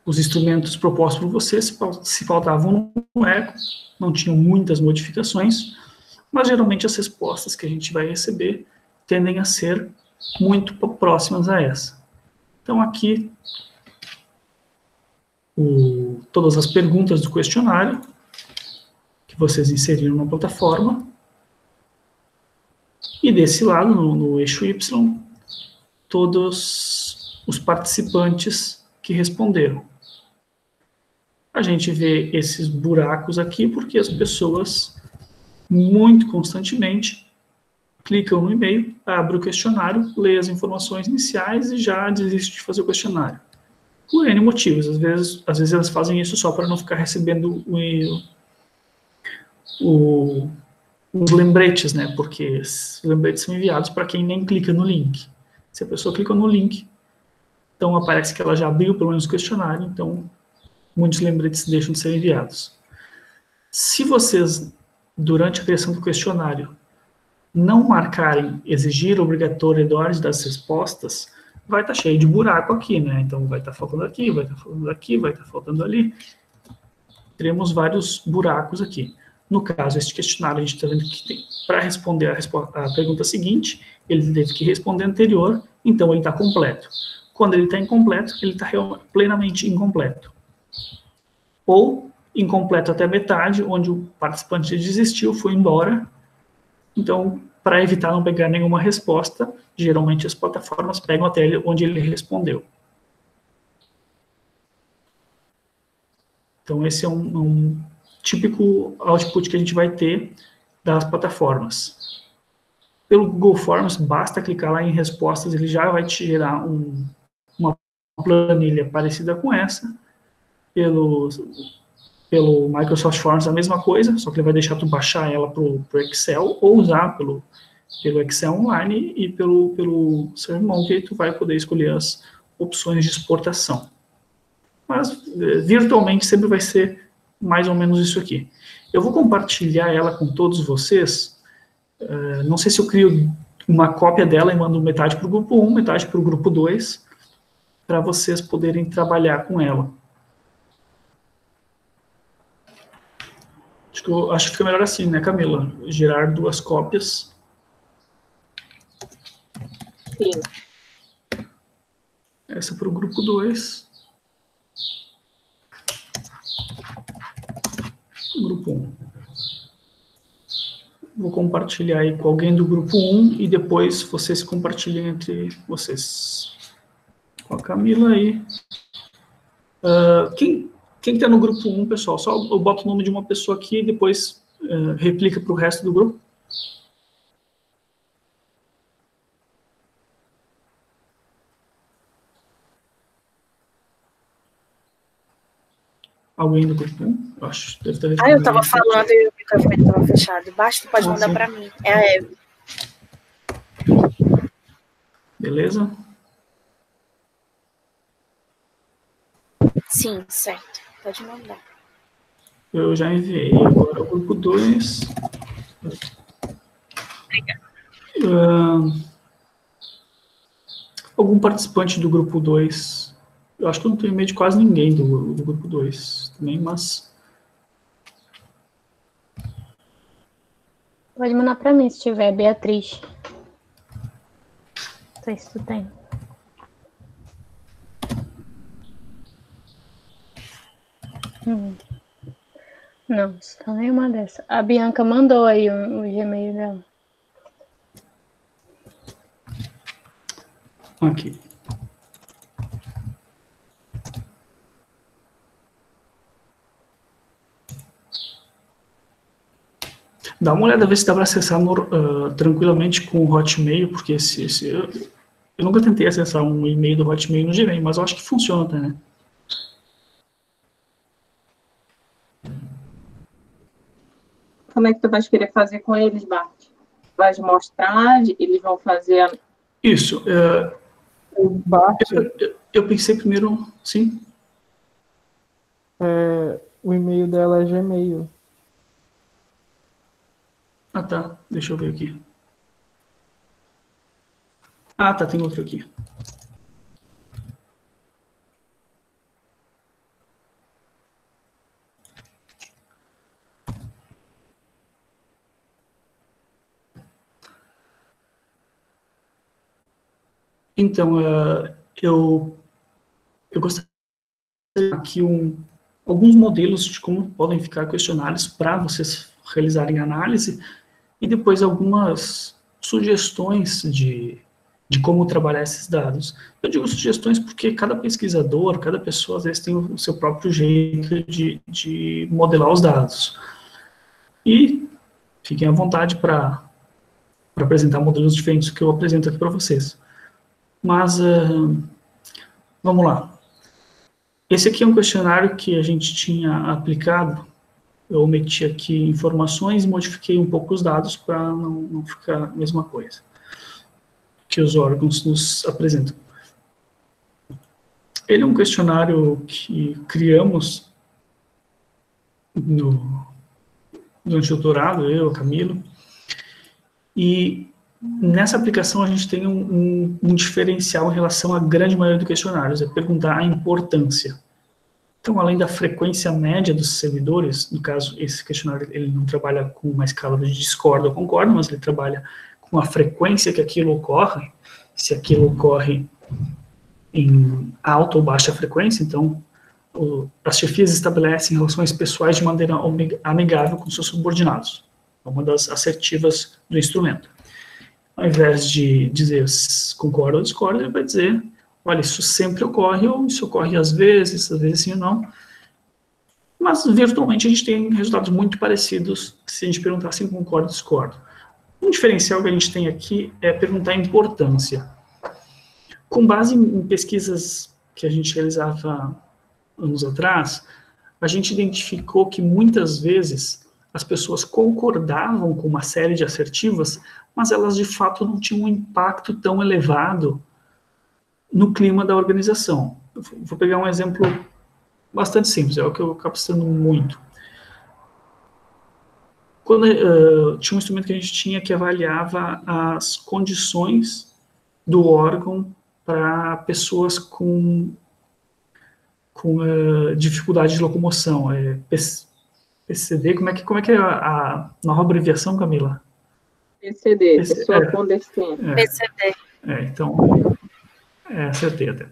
instrumentos propostos por vocês se faltavam no eco, não tinham muitas modificações, mas geralmente as respostas que a gente vai receber tendem a ser muito próximas a essa. Então, aqui, todas as perguntas do questionário que vocês inseriram na plataforma, e desse lado, no eixo Y, todos os participantes que responderam. A gente vê esses buracos aqui porque as pessoas, muito constantemente, clicam no e-mail, abrem o questionário, lê as informações iniciais e já desiste de fazer o questionário. Por N motivos. Às vezes elas fazem isso só para não ficar recebendo os lembretes, né? Porque os lembretes são enviados para quem nem clica no link. Se a pessoa clica no link, então aparece que ela já abriu pelo menos o questionário, então muitos lembretes deixam de ser enviados. Se vocês, durante a criação do questionário, não marcarem exigir obrigatoriedade das respostas, vai estar cheio de buraco aqui, né? Então vai estar faltando aqui, vai estar faltando aqui, vai estar faltando ali. Teremos vários buracos aqui. No caso, este questionário, a gente está vendo que tem, para responder a pergunta seguinte, ele teve que responder a anterior, então ele está completo. Quando ele está incompleto, ele está plenamente incompleto. Ou incompleto até metade, onde o participante desistiu, foi embora. Então, para evitar não pegar nenhuma resposta. Geralmente as plataformas pegam até onde ele respondeu. Então, esse é um típico output que a gente vai ter das plataformas. Pelo Google Forms, basta clicar lá em respostas, ele já vai te gerar uma planilha parecida com essa. Pelo Microsoft Forms, a mesma coisa, só que ele vai deixar tu baixar ela para o Excel ou usar pelo Excel online, e pelo SurveyMonkey tu vai poder escolher as opções de exportação. Mas virtualmente sempre vai ser mais ou menos isso aqui. Eu vou compartilhar ela com todos vocês. Não sei se eu crio uma cópia dela e mando metade para o grupo 1, metade para o grupo 2, para vocês poderem trabalhar com ela. Acho que fica melhor assim, né, Camila? Gerar 2 cópias. Sim. Essa para o grupo 2. Grupo 1. Vou compartilhar aí com alguém do grupo 1 e depois vocês compartilhem entre vocês. Com a Camila aí. Quem está no grupo 1, pessoal? Só eu boto o nome de uma pessoa aqui e depois replica para o resto do grupo. Alguém do grupo 1? Eu acho que deve ter respondido. Eu estava falando e o microfone estava fechado. Basta, pode mandar para mim. É a Eve. Beleza? Sim, certo. Pode mandar. Eu já enviei. Agora o grupo 2. Algum participante do grupo 2? Eu acho que eu não tenho e-mail de quase ninguém do grupo 2 também, mas... Pode mandar para mim se tiver, Beatriz. Não sei se tu tem. Não, só nenhuma dessa. A Bianca mandou aí o Gmail dela. Aqui. Dá uma olhada, ver se dá para acessar tranquilamente com o Hotmail, porque eu nunca tentei acessar um e-mail do Hotmail no Gmail, mas eu acho que funciona até, né? Como é que tu vais querer fazer com eles, Bart? Vais mostrar, eles vão fazer... Isso. Eu pensei primeiro, sim. O e-mail dela é Gmail. Ah, tá. Deixa eu ver aqui. Ah, tá. Tem outro aqui. Então, eu gostaria de dar aqui alguns modelos de como podem ficar questionários para vocês realizarem análise e depois algumas sugestões de como trabalhar esses dados. Eu digo sugestões porque cada pesquisador, cada pessoa, às vezes tem o seu próprio jeito de modelar os dados. E fiquem à vontade para apresentar modelos diferentes do que eu apresento aqui para vocês. Mas, vamos lá. Esse aqui é um questionário que a gente tinha aplicado. Eu omiti aqui informações e modifiquei um pouco os dados para não ficar a mesma coisa que os órgãos nos apresentam. Ele é um questionário que criamos durante o doutorado, eu, a Camilo, e nessa aplicação a gente tem um diferencial em relação à grande maioria dos questionários, é perguntar a importância. Então, além da frequência média dos servidores, no caso, esse questionário ele não trabalha com uma escala de discordo ou concordo, mas ele trabalha com a frequência que aquilo ocorre, se aquilo ocorre em alta ou baixa frequência. Então, as chefias estabelecem relações pessoais de maneira amigável com seus subordinados. É uma das assertivas do instrumento. ao invés de dizer concordo ou discordo, ele vai dizer, olha, isso sempre ocorre, ou isso ocorre às vezes sim ou não. Mas, virtualmente, a gente tem resultados muito parecidos se a gente perguntar assim, concordo ou discordo. Um diferencial que a gente tem aqui é perguntar a importância. Com base em pesquisas que a gente realizava anos atrás, a gente identificou que muitas vezes as pessoas concordavam com uma série de assertivas, mas elas de fato não tinham um impacto tão elevado no clima da organização. Eu vou pegar um exemplo bastante simples, é o que eu acabo citando muito. Quando tinha um instrumento que a gente tinha que avaliava as condições do órgão para pessoas com dificuldade de locomoção, PCD, como é que é a nova abreviação, Camila? PCD, pessoa com deficiência. PCD. Então, acertei até.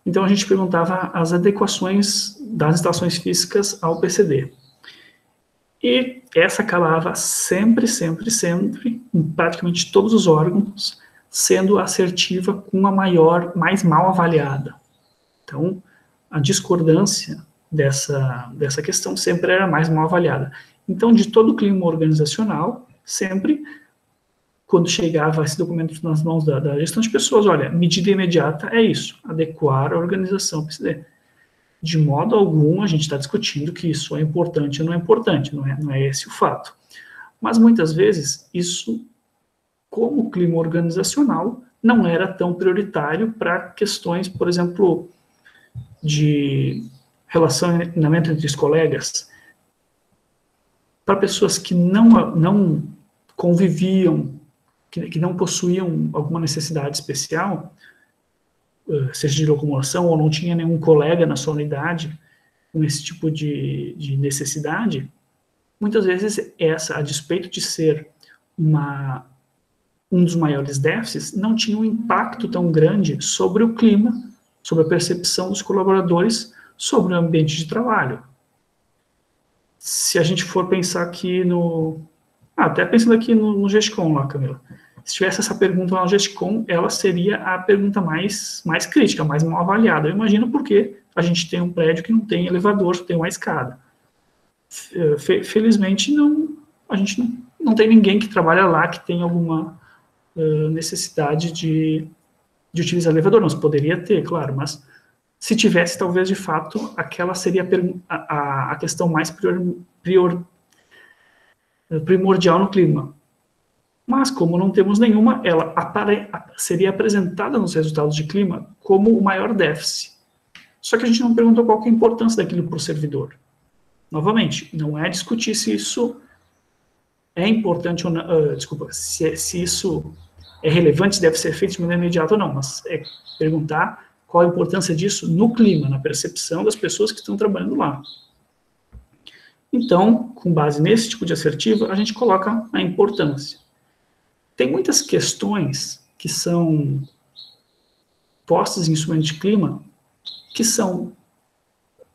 Então, a gente perguntava as adequações das instalações físicas ao PCD. E essa acabava sempre, em praticamente todos os órgãos, sendo assertiva com a mais mal avaliada. Então, a discordância dessa questão sempre era mais mal avaliada. Então, de todo o clima organizacional, sempre, quando chegava esse documento nas mãos da gestão de pessoas, olha, medida imediata é isso, adequar a organização ao PCD. De modo algum, a gente está discutindo que isso é importante ou não é importante, não é esse o fato. Mas, muitas vezes, isso, como clima organizacional, não era tão prioritário para questões, por exemplo, de relacionamento entre os colegas, para pessoas que não conviviam, que não possuíam alguma necessidade especial, seja de locomoção, ou não tinha nenhum colega na sua unidade com esse tipo de necessidade, muitas vezes a despeito de ser um dos maiores déficits, não tinha um impacto tão grande sobre o clima, sobre a percepção dos colaboradores sobre o ambiente de trabalho. Se a gente for pensar aqui até pensando aqui no GESCOM lá, Camila, se tivesse essa pergunta lá no GESCOM, ela seria a pergunta mais crítica, mais mal avaliada. Eu imagino porque a gente tem um prédio que não tem elevador, só tem uma escada. Felizmente, a gente não tem ninguém que trabalha lá que tem alguma necessidade de utilizar elevador. Não, se poderia ter, claro, mas se tivesse, talvez, de fato, aquela seria a questão mais primordial no clima. Mas, como não temos nenhuma, ela seria apresentada nos resultados de clima como o maior déficit. Só que a gente não perguntou qual que é a importância daquilo para o servidor. Novamente, não é discutir se isso é importante ou não, se isso é relevante, se deve ser feito de maneira imediata ou não, mas é perguntar qual a importância disso no clima, na percepção das pessoas que estão trabalhando lá. Então, com base nesse tipo de assertiva, a gente coloca a importância. Tem muitas questões que são postas em instrumentos de clima que são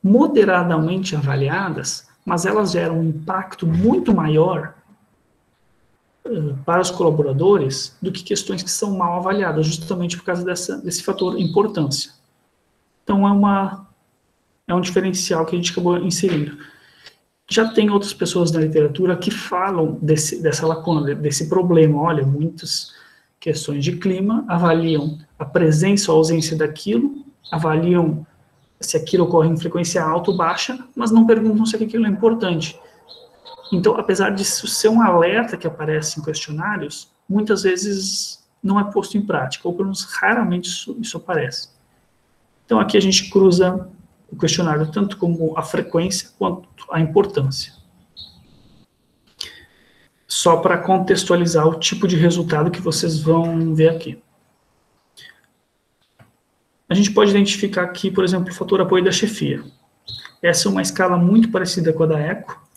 moderadamente avaliadas, mas elas geram um impacto muito maior para os colaboradores do que questões que são mal avaliadas, justamente por causa desse fator importância. Então, é um diferencial que a gente acabou inserindo. Já tem outras pessoas na literatura que falam dessa lacuna, desse problema. Olha, muitas questões de clima avaliam a presença ou ausência daquilo, avaliam se aquilo ocorre em frequência alta ou baixa, mas não perguntam se aquilo é importante. Então, apesar disso ser um alerta que aparece em questionários, muitas vezes não é posto em prática, ou pelo menos raramente isso aparece. Então, aqui a gente cruza o questionário tanto como a frequência quanto a importância. Só para contextualizar o tipo de resultado que vocês vão ver aqui. A gente pode identificar aqui, por exemplo, o fator apoio da chefia. Essa é uma escala muito parecida com a da ECO,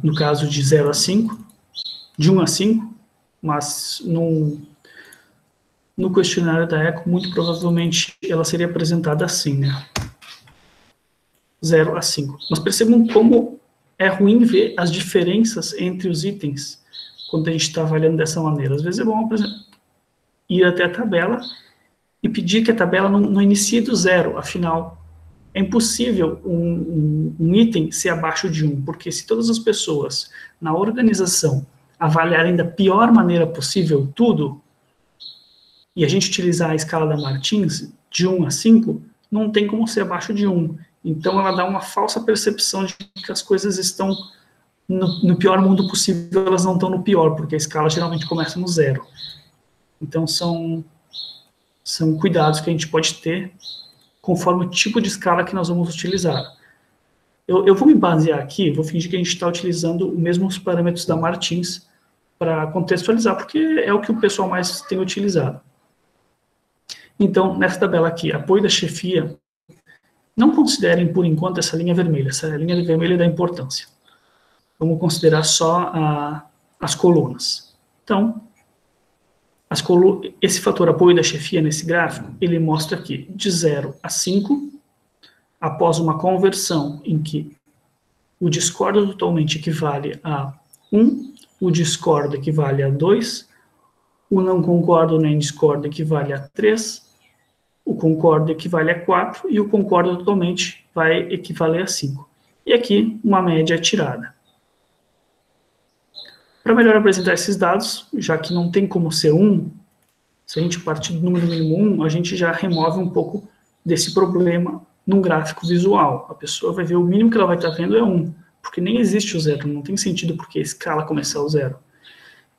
no caso de 0 a 5, de 1 a 5, mas no questionário da ECO, muito provavelmente ela seria apresentada assim, né? 0 a 5. Mas percebam como é ruim ver as diferenças entre os itens quando a gente está avaliando dessa maneira. Às vezes é bom, por exemplo, ir até a tabela e pedir que a tabela não inicie do zero, afinal, é impossível um item ser abaixo de 1, porque se todas as pessoas na organização avaliarem da pior maneira possível tudo, e a gente utilizar a escala da Martins, de 1 a 5, não tem como ser abaixo de 1. Então, ela dá uma falsa percepção de que as coisas estão no pior mundo possível, elas não estão no pior, porque a escala geralmente começa no zero. Então, são cuidados que a gente pode ter conforme o tipo de escala que nós vamos utilizar. Eu vou me basear aqui, vou fingir que a gente está utilizando os mesmos parâmetros da Martins para contextualizar, porque é o que o pessoal mais tem utilizado. Então, nessa tabela aqui, apoio da chefia, não considerem, por enquanto, essa linha vermelha. Essa linha vermelha dá importância. Vamos considerar só as colunas. Então, esse fator apoio da chefia nesse gráfico, ele mostra aqui, de 0 a 5, após uma conversão em que o discordo totalmente equivale a 1, o discordo equivale a 2, o não concordo nem discordo equivale a 3, o concordo equivale a 4 e o concordo totalmente vai equivaler a 5. E aqui, uma média é tirada. Para melhor apresentar esses dados, já que não tem como ser 1, se a gente partir do número mínimo 1, a gente já remove um pouco desse problema num gráfico visual. A pessoa vai ver o mínimo que ela vai estar vendo é 1, porque nem existe o zero, não tem sentido porque a escala começar o zero.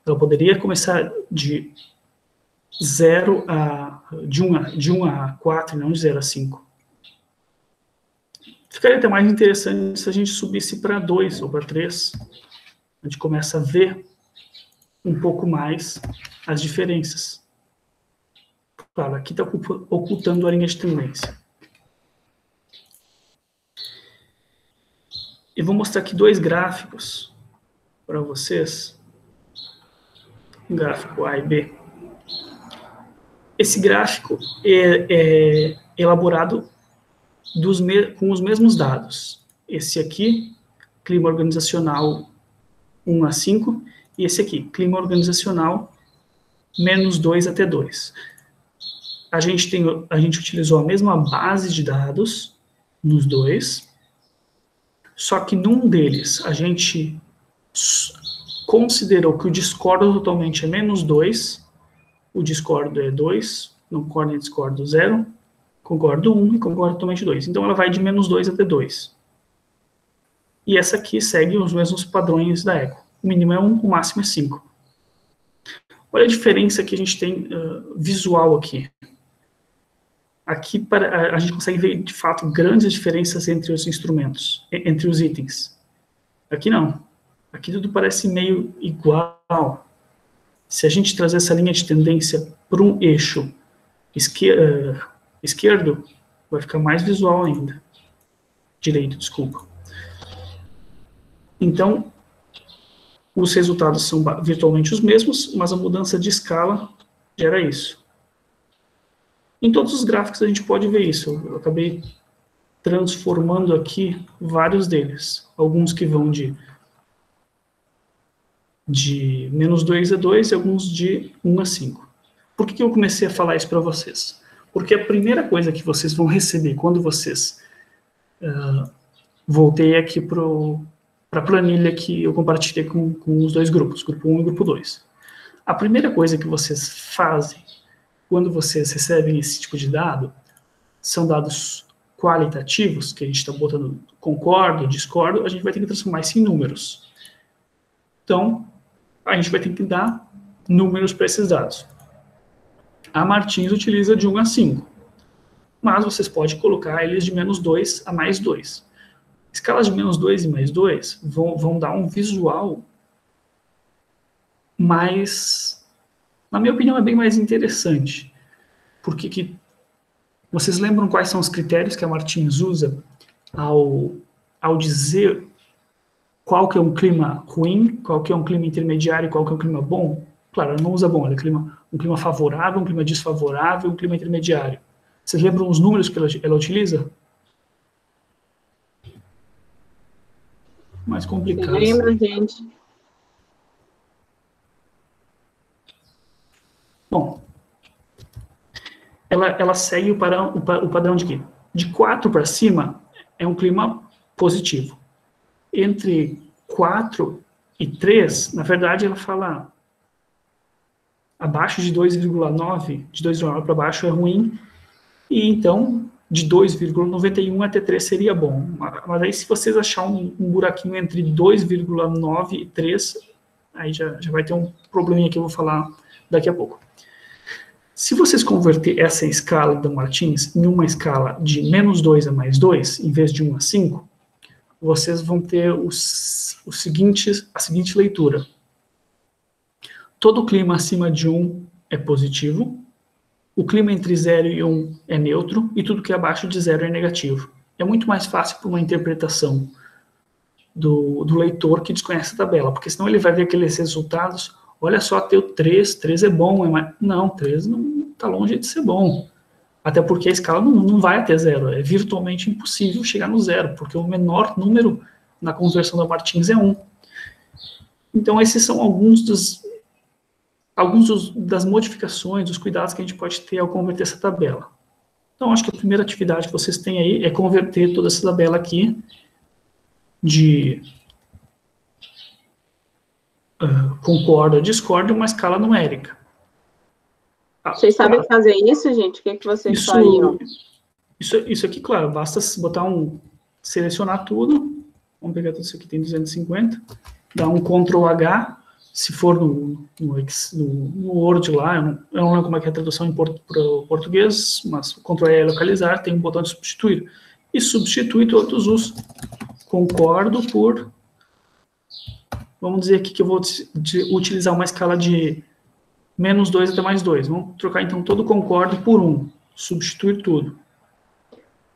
Ela poderia começar de 1 a 4 e não de 0 a 5. Ficaria até mais interessante se a gente subisse para 2 ou para 3. A gente começa a ver um pouco mais as diferenças. Claro, aqui está ocultando a linha de tendência. E vou mostrar aqui 2 gráficos para vocês. Um gráfico A e B. Esse gráfico é elaborado com os mesmos dados. Esse aqui, clima organizacional 1 a 5, e esse aqui, clima organizacional -2 até 2. A gente utilizou a mesma base de dados nos dois, só que num deles a gente considerou que o discordo totalmente é -2, o discordo é 2, não concordo e discordo 0, concordo 1 e concordo totalmente 2. Então ela vai de -2 até 2. E essa aqui segue os mesmos padrões da eco. O mínimo é 1, o máximo é 5. Olha a diferença que a gente tem visual aqui. Aqui a gente consegue ver, de fato, grandes diferenças entre os instrumentos, entre os itens. Aqui não. Aqui tudo parece meio igual. Se a gente trazer essa linha de tendência para um eixo esquerdo, vai ficar mais visual ainda. Direito, desculpa. Então, os resultados são virtualmente os mesmos, mas a mudança de escala gera isso. Em todos os gráficos a gente pode ver isso. Eu acabei transformando aqui vários deles. Alguns que vão de -2 a 2 e alguns de 1 a 5. Por que eu comecei a falar isso para vocês? Porque a primeira coisa que vocês vão receber quando vocês... voltei aqui para a planilha que eu compartilhei com os dois grupos, grupo 1 e grupo 2. A primeira coisa que vocês fazem quando vocês recebem esse tipo de dado são dados qualitativos, que a gente está botando concordo, discordo, a gente vai ter que transformar isso em números. Então, a gente vai ter que dar números para esses dados. A Martins utiliza de 1 a 5, mas vocês podem colocar eles de -2 a +2. Escalas de -2 e +2 vão dar um visual mais, na minha opinião, é bem mais interessante. Porque vocês lembram quais são os critérios que a Martins usa ao dizer qual que é um clima ruim, qual que é um clima intermediário e qual que é um clima bom? Claro, ela não usa bom, ela é um clima favorável, um clima desfavorável, um clima intermediário. Vocês lembram os números que ela utiliza? Mais complicado. Lembra, gente? ela segue o padrão de quê? De 4 para cima é um clima positivo. Entre 4 e 3, na verdade, ela fala abaixo de 2,9, de 2,9 para baixo é ruim, e então de 2,91 até 3 seria bom. Mas aí se vocês acharem um buraquinho entre 2,9 e 3, aí já vai ter um probleminha que eu vou falar daqui a pouco. Se vocês converter essa escala da Martins em uma escala de -2 a +2, em vez de 1 a 5, vocês vão ter a seguinte leitura. Todo clima acima de 1 é positivo, o clima entre 0 e 1 é neutro, e tudo que é abaixo de 0 é negativo. É muito mais fácil para uma interpretação do leitor que desconhece a tabela, porque senão ele vai ver aqueles resultados, olha só, teu 3 é bom, não, 3 não está longe de ser bom. Até porque a escala não vai até 0, é virtualmente impossível chegar no 0, porque o menor número na conversão da Martins é 1. Então, esses são alguns das modificações, dos cuidados que a gente pode ter ao converter essa tabela. Então, acho que a primeira atividade que vocês têm aí é converter toda essa tabela aqui de concordo ou discordo em uma escala numérica. Vocês sabem fazer isso, gente? O que vocês fariam? Isso aqui, claro, basta botar selecionar tudo, vamos pegar tudo isso aqui, tem 250, dar um Ctrl H, se for no Word lá, eu não lembro como é que é a tradução para o português, mas o Ctrl E é localizar, tem um botão de substituir. E substitui todos os concordo por, vamos dizer aqui que eu vou utilizar uma escala de -2 até +2. Vamos trocar então todo concordo por 1, substituir tudo.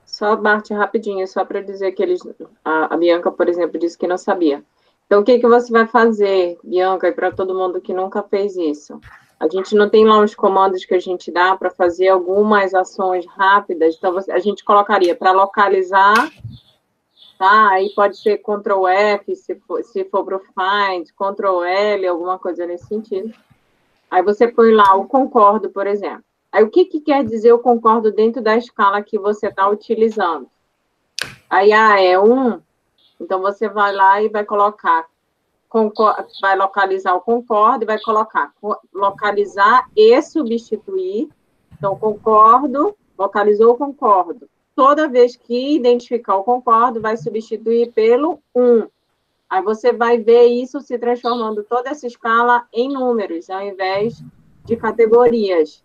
Só, Bart, rapidinho, só para dizer que a Bianca, por exemplo, disse que não sabia. Então, o que você vai fazer, Bianca, e para todo mundo que nunca fez isso? A gente não tem lá uns comandos que a gente dá para fazer algumas ações rápidas, então a gente colocaria para localizar, tá? Aí pode ser Ctrl F, se for para o Find, Ctrl L, alguma coisa nesse sentido. Aí você põe lá o concordo, por exemplo. Aí o que quer dizer o concordo dentro da escala que você está utilizando? Aí, é 1, então você vai lá e vai colocar, vai localizar o concordo e vai colocar localizar e substituir. Então, concordo, localizou o concordo. Toda vez que identificar o concordo, vai substituir pelo 1. Aí você vai ver isso se transformando toda essa escala em números, ao invés de categorias.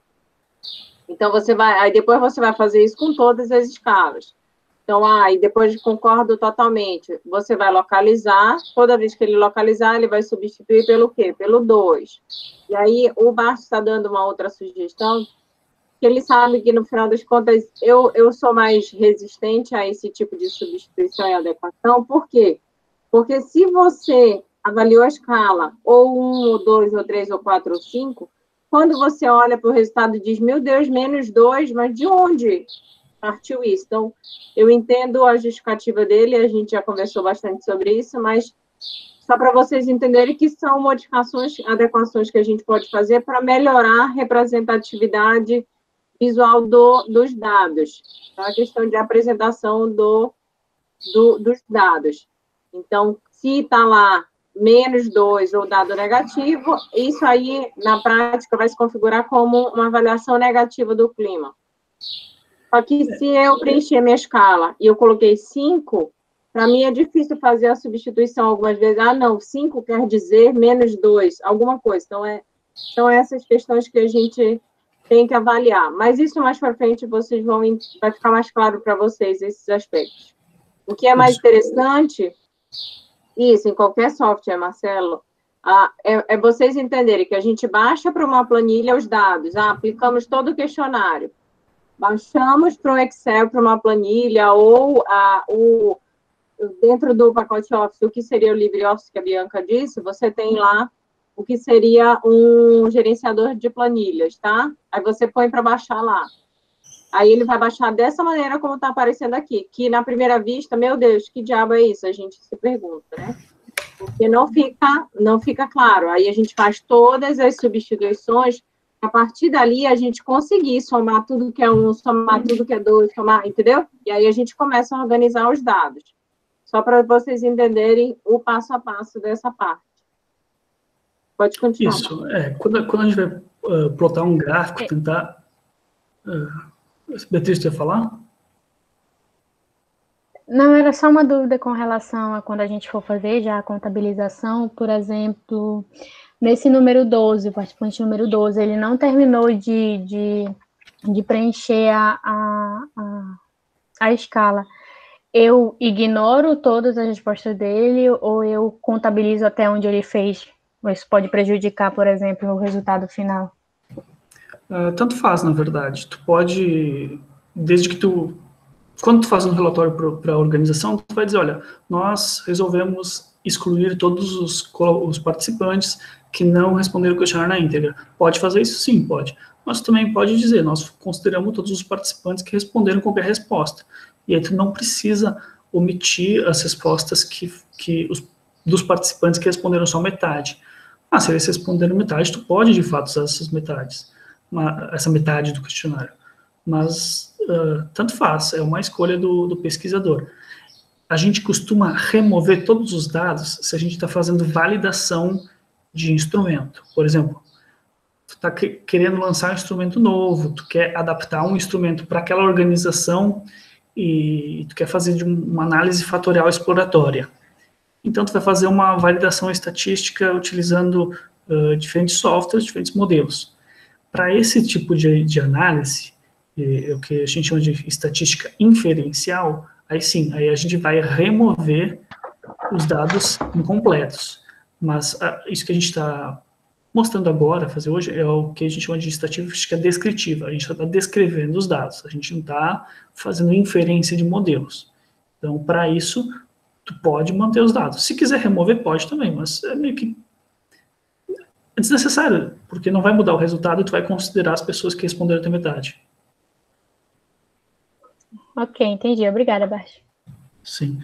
Então, aí depois você vai fazer isso com todas as escalas. Então, e depois de concordo totalmente, você vai localizar, toda vez que ele localizar, ele vai substituir pelo quê? Pelo 2. E aí, o Bart está dando uma outra sugestão, que ele sabe que, no final das contas, eu sou mais resistente a esse tipo de substituição e adequação. Por quê? Porque se você avaliou a escala, ou 1, ou 2, ou 3, ou 4, ou 5, quando você olha para o resultado e diz, meu Deus, -2, mas de onde partiu isso? Então, eu entendo a justificativa dele, a gente já conversou bastante sobre isso, mas só para vocês entenderem que são modificações, adequações que a gente pode fazer para melhorar a representatividade visual dos dados. Então, a questão de apresentação dos dados. Então, se está lá -2 ou dado negativo, isso aí, na prática, vai se configurar como uma avaliação negativa do clima. Só que se eu preencher minha escala e eu coloquei 5, para mim é difícil fazer a substituição algumas vezes. Não, 5 quer dizer -2, alguma coisa. Então, são essas questões que a gente tem que avaliar. Mas isso mais para frente vai ficar mais claro para vocês esses aspectos. O que é mais interessante, isso, em qualquer software, Marcelo, é vocês entenderem que a gente baixa para uma planilha os dados, aplicamos todo o questionário, baixamos para o Excel, para uma planilha, ou dentro do pacote Office, o que seria o LibreOffice que a Bianca disse, você tem lá o que seria um gerenciador de planilhas, tá? Aí você põe para baixar lá. Aí ele vai baixar dessa maneira como está aparecendo aqui, que na primeira vista, meu Deus, que diabo é isso? A gente se pergunta, né? Porque não fica claro. Aí a gente faz todas as substituições A partir dali, a gente conseguir somar tudo que é 1, somar tudo que é 2, somar, entendeu? E aí a gente começa a organizar os dados. Só para vocês entenderem o passo a passo dessa parte. Pode continuar. Isso, quando a gente vai plotar um gráfico, tentar... Beatriz, tu ia falar? Não, era só uma dúvida com relação a quando a gente for fazer já a contabilização, por exemplo, nesse número 12, o participante número 12, ele não terminou de preencher a escala. Eu ignoro todas as respostas dele ou eu contabilizo até onde ele fez? Isso pode prejudicar, por exemplo, o resultado final? Tanto faz, na verdade. Tu pode, desde que quando tu faz um relatório para a organização, tu vai dizer, olha, nós resolvemos excluir todos os participantes que não responderam o questionário na íntegra. Pode fazer isso? Sim, pode. Mas também pode dizer, nós consideramos todos os participantes que responderam qualquer resposta. E aí tu não precisa omitir as respostas dos participantes que responderam só metade. Se eles responderam metade, tu pode, de fato, usar essas metades. Essa metade do questionário. Mas tanto faz, é uma escolha do pesquisador. A gente costuma remover todos os dados se a gente está fazendo validação de instrumento. Por exemplo, tu está querendo lançar um instrumento novo, tu quer adaptar um instrumento para aquela organização e tu quer fazer uma análise fatorial exploratória. Então, tu vai fazer uma validação estatística utilizando diferentes softwares, diferentes modelos. Para esse tipo de análise, o que a gente chama de estatística inferencial, aí sim, aí a gente vai remover os dados incompletos. Mas isso que a gente está mostrando agora, fazer hoje, é o que a gente chama de estatística descritiva. A gente está descrevendo os dados, a gente não está fazendo inferência de modelos. Então, para isso, tu pode manter os dados. Se quiser remover, pode também, mas é meio que é desnecessário, porque não vai mudar o resultado e tu vai considerar as pessoas que responderam até metade. Ok, entendi. Obrigada, Bart. Sim.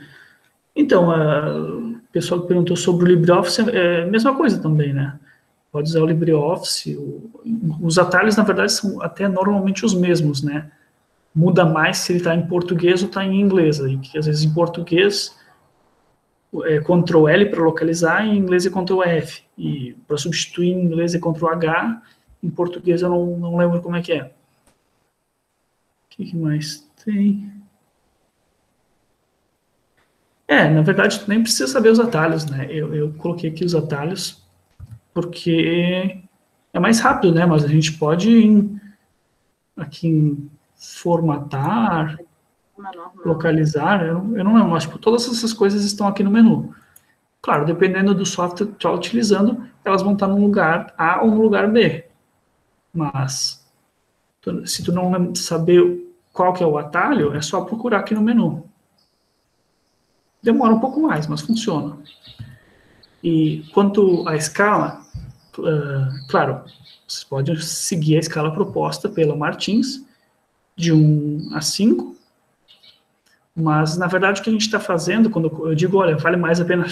Então, o pessoal que perguntou sobre o LibreOffice é a mesma coisa também, né? Pode usar o LibreOffice. Os atalhos, na verdade, são até normalmente os mesmos, né? Muda mais se ele está em português ou está em inglês. E que, às vezes, em português é Ctrl L para localizar, em inglês é Ctrl F. E para substituir em inglês é Ctrl H, em português eu não lembro como é que é. O que mais tem? Na verdade, tu nem precisa saber os atalhos, né? Eu coloquei aqui os atalhos porque é mais rápido, né? Mas a gente pode aqui em formatar, localizar, eu não lembro, mas tipo, todas essas coisas estão aqui no menu. Claro, dependendo do software que tu está utilizando, elas vão estar no lugar A ou no lugar B. Mas, se tu não saber qual que é o atalho, é só procurar aqui no menu. Demora um pouco mais, mas funciona. E quanto à escala, claro, vocês podem seguir a escala proposta pela Martins, de 1 a 5, mas, na verdade, o que a gente está fazendo, quando eu digo, olha, vale mais a pena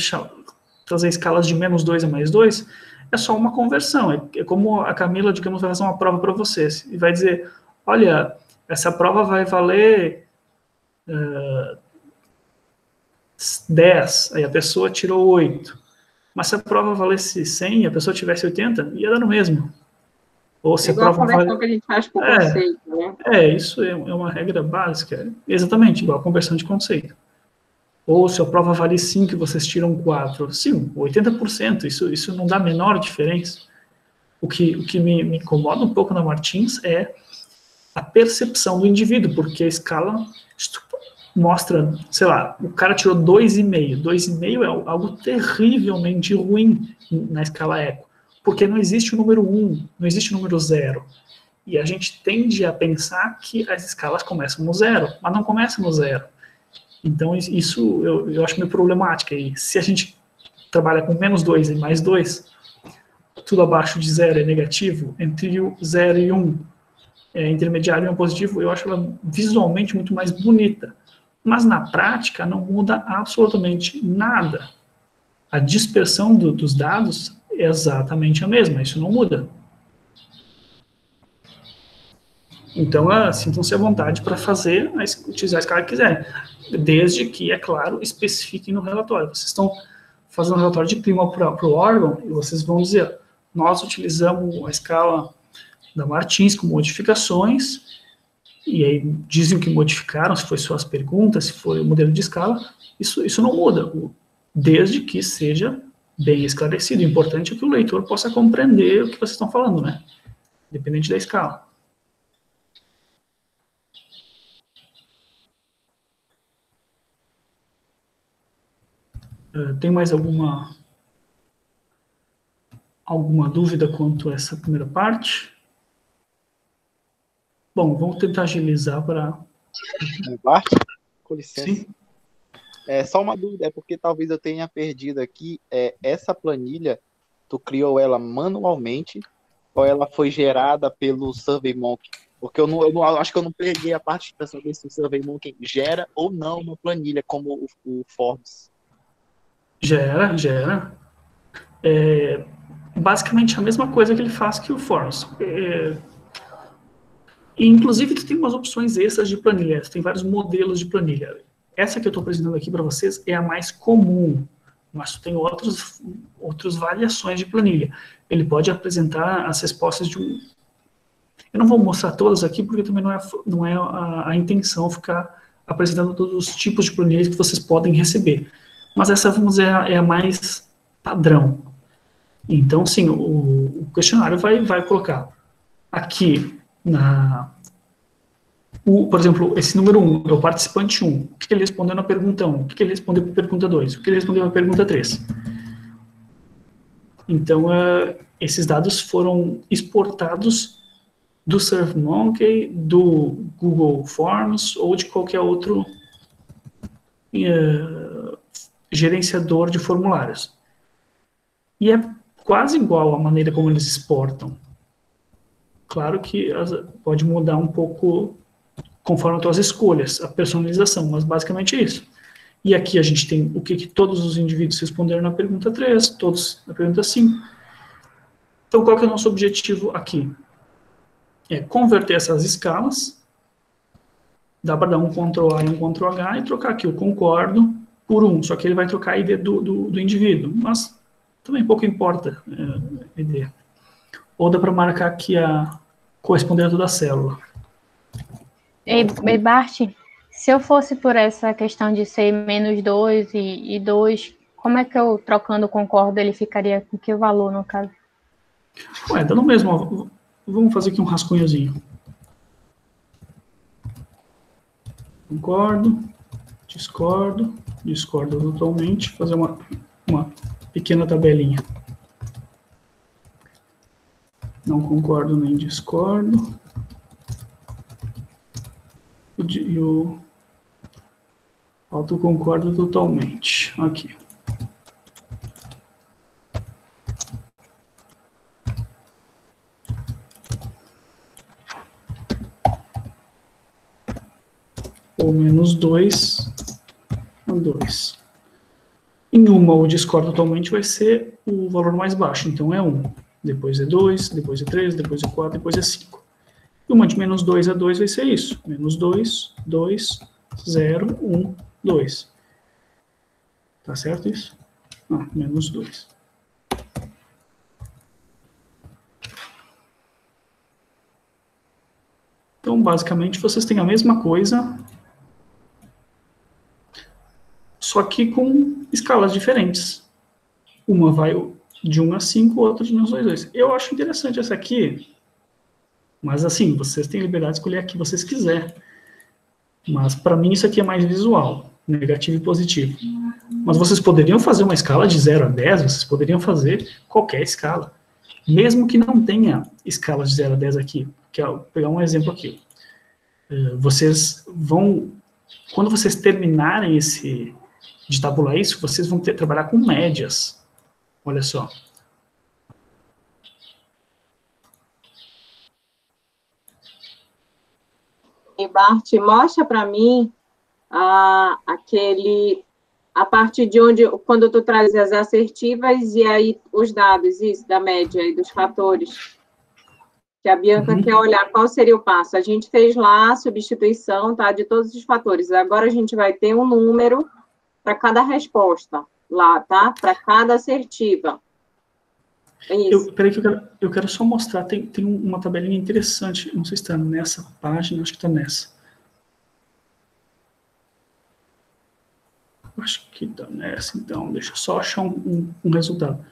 trazer escalas de -2 a +2, é só uma conversão. É como a Camila, digamos, vai fazer uma prova para vocês, e vai dizer, olha, essa prova vai valer 10, aí a pessoa tirou 8. Mas se a prova valesse 100 e a pessoa tivesse 80, ia dar no mesmo. Ou se a prova a conversão que a gente faz com o conceito, né? Isso é uma regra básica. Exatamente, igual a conversão de conceito. Ou se a prova vale 5 e vocês tiram 4. Sim, 80%, isso não dá a menor diferença. O que me incomoda um pouco na Martins é a percepção do indivíduo, porque a escala mostra, sei lá, o cara tirou 2,5. 2,5 é algo terrivelmente ruim na escala eco, porque não existe o número 1, não existe o número 0. E a gente tende a pensar que as escalas começam no 0, mas não começam no 0. Então, isso eu acho meio problemático. E se a gente trabalha com -2 e +2, tudo abaixo de 0 é negativo, entre o 0 e 1 é intermediário e 1 positivo, eu acho ela visualmente muito mais bonita. Mas na prática não muda absolutamente nada. A dispersão dos dados é exatamente a mesma, isso não muda. Então, sintam-se à vontade para utilizar a escala que quiserem, desde que, é claro, especifiquem no relatório. Vocês estão fazendo um relatório de clima para o órgão, e vocês vão dizer, nós utilizamos a escala da Martins com modificações, e aí dizem o que modificaram, se foi suas perguntas, se foi o modelo de escala, isso não muda, desde que seja bem esclarecido. O importante é que o leitor possa compreender o que vocês estão falando, né? Independente da escala. Tem mais alguma dúvida quanto a essa primeira parte? Bom, vamos tentar agilizar para... Bart, com licença. Sim. Só uma dúvida, porque talvez eu tenha perdido aqui, essa planilha, tu criou ela manualmente ou ela foi gerada pelo SurveyMonkey? Porque eu acho que eu não peguei a parte para saber se o SurveyMonkey gera ou não uma planilha como o Forms. Gera. Basicamente a mesma coisa que ele faz que o Forms. E, inclusive, tu tem umas opções extras de planilha, tem vários modelos de planilha. Essa que eu estou apresentando aqui para vocês é a mais comum, mas tu tem outras variações de planilha. Ele pode apresentar as respostas de um... Eu não vou mostrar todas aqui, porque também não é a intenção ficar apresentando todos os tipos de planilhas que vocês podem receber. Mas essa, vamos dizer, é a mais padrão. Então, sim, o questionário vai colocar aqui, por exemplo, esse número 1, é o participante 1. O que ele respondeu na pergunta 1? O que ele respondeu para a pergunta 2? O que ele respondeu na pergunta 3? Então, esses dados foram exportados do SurveyMonkey, do Google Forms ou de qualquer outro gerenciador de formulários. E é quase igual a maneira como eles exportam. Claro que pode mudar um pouco conforme as tuas escolhas, a personalização, mas basicamente é isso. E aqui a gente tem o que todos os indivíduos responderam na pergunta 3, todos na pergunta 5. Então, qual que é o nosso objetivo aqui? É converter essas escalas, dá para dar um Ctrl A e um Ctrl H e trocar aqui o concordo por 1, só que ele vai trocar a ID do indivíduo, mas também pouco importa a ID. Ou dá para marcar aqui a correspondente da célula. Ei, Bart, se eu fosse por essa questão de ser -2 e 2, como é que eu, trocando o concordo, ele ficaria com que valor, no caso? Dá no mesmo, ó, vamos fazer aqui um rascunhozinho. Concordo, discordo totalmente, fazer uma pequena tabelinha. Não concordo nem discordo. E o autoconcordo totalmente. Aqui. Ou -2 a 2. Em uma, o discordo totalmente vai ser o valor mais baixo, então é 1. Depois é 2, depois é 3, depois é 4, depois é 5. E uma de -2 a 2 vai ser isso. -2, 2, 0, 1, 2. Tá certo isso? -2. Então, basicamente, vocês têm a mesma coisa, só que com escalas diferentes. Uma vai de 1 a 5, outra de -2 a 2. Eu acho interessante essa aqui, mas assim, vocês têm liberdade de escolher a que vocês quiserem. Mas para mim isso aqui é mais visual, negativo e positivo. Mas vocês poderiam fazer uma escala de 0 a 10, vocês poderiam fazer qualquer escala. Mesmo que não tenha escala de 0 a 10 aqui. Vou pegar um exemplo aqui. Vocês vão, quando vocês terminarem de tabular isso, vocês vão trabalhar com médias. Olha só. E Bart, mostra para mim a parte de onde, quando tu traz as assertivas e aí os dados, isso, da média e dos fatores. que a Bianca quer olhar qual seria o passo. A gente fez lá a substituição, tá, de todos os fatores. Agora a gente vai ter um número para cada resposta lá, tá? Para cada assertiva. É isso. Peraí que eu quero só mostrar, tem uma tabelinha interessante, não sei se está nessa página, acho que está nessa. Acho que está nessa, então, deixa eu só achar um resultado.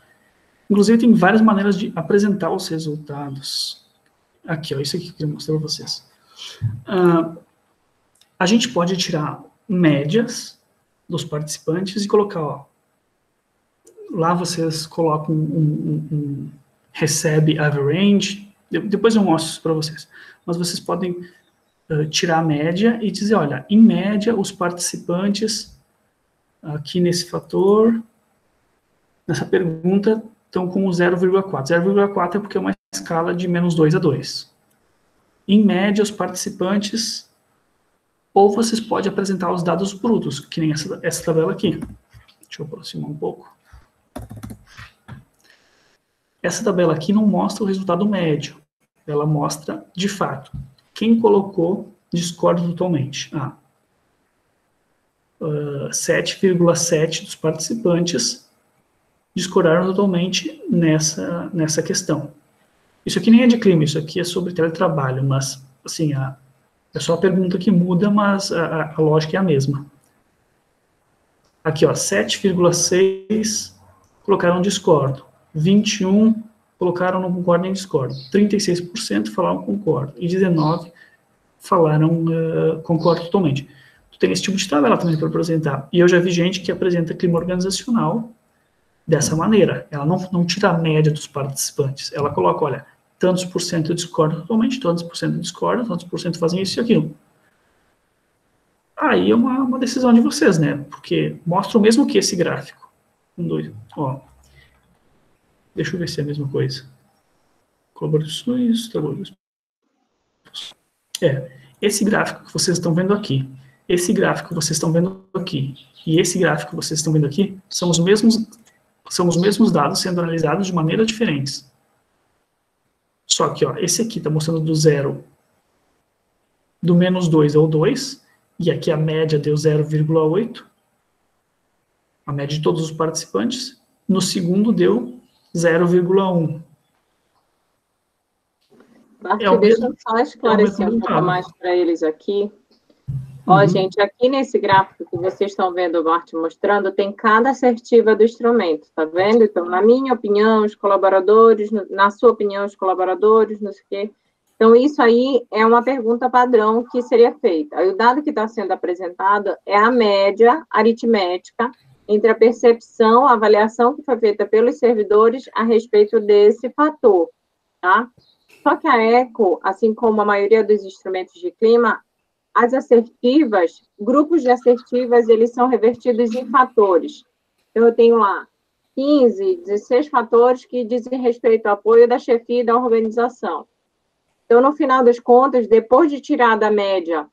Inclusive, tem várias maneiras de apresentar os resultados. Aqui, ó, isso aqui que eu queria mostrar para vocês. A gente pode tirar médias dos participantes e colocar, ó, lá vocês colocam recebe average, depois eu mostro isso para vocês, mas vocês podem tirar a média e dizer, olha, em média, os participantes aqui nesse fator, nessa pergunta, estão com 0,4. 0,4 é porque é uma escala de -2 a 2. Em média, os participantes, ou vocês podem apresentar os dados brutos, que nem essa tabela aqui. Deixa eu aproximar um pouco. Essa tabela aqui não mostra o resultado médio. Ela mostra, de fato, quem colocou discorda totalmente. 7,7 dos participantes discordaram totalmente nessa questão. Isso aqui nem é de clima, isso aqui é sobre teletrabalho, mas, assim, é só a pergunta que muda, mas a lógica é a mesma. Aqui, ó, 7,6 colocaram discordo, 21 colocaram não concordo nem discordo, 36% falaram concordo, e 19 falaram concordo totalmente. Tu tem esse tipo de tabela também para apresentar. E eu já vi gente que apresenta clima organizacional dessa maneira. Ela não tira a média dos participantes. Ela coloca, olha, tantos por cento discordam totalmente, tantos por cento discordam, tantos por cento fazem isso e aquilo. Aí é uma decisão de vocês, né? Porque mostra o mesmo que esse gráfico. Ó. Deixa eu ver se é a mesma coisa. Colaborações, trabalhos. Esse gráfico que vocês estão vendo aqui, esse gráfico que vocês estão vendo aqui, e esse gráfico que vocês estão vendo aqui, são os mesmos dados sendo analisados de maneiras diferentes. Só que, ó, esse aqui está mostrando do zero, do -2 ao 2, e aqui a média deu 0,8, a média de todos os participantes. No segundo deu 0,1. Deixa eu só esclarecer um pouco mais para eles aqui. Ó, gente, aqui nesse gráfico que vocês estão vendo o Bart mostrando, tem cada assertiva do instrumento, tá vendo? Então, na minha opinião, os colaboradores, na sua opinião, os colaboradores, não sei o quê. Então, isso aí é uma pergunta padrão que seria feita. Aí, o dado que está sendo apresentado é a média aritmética entre a percepção, a avaliação que foi feita pelos servidores a respeito desse fator, tá? Só que a ECO, assim como a maioria dos instrumentos de clima, as assertivas, grupos de assertivas, eles são revertidos em fatores. Então, eu tenho lá 15, 16 fatores que dizem respeito ao apoio da chefia e da organização. Então, no final das contas, depois de tirar da média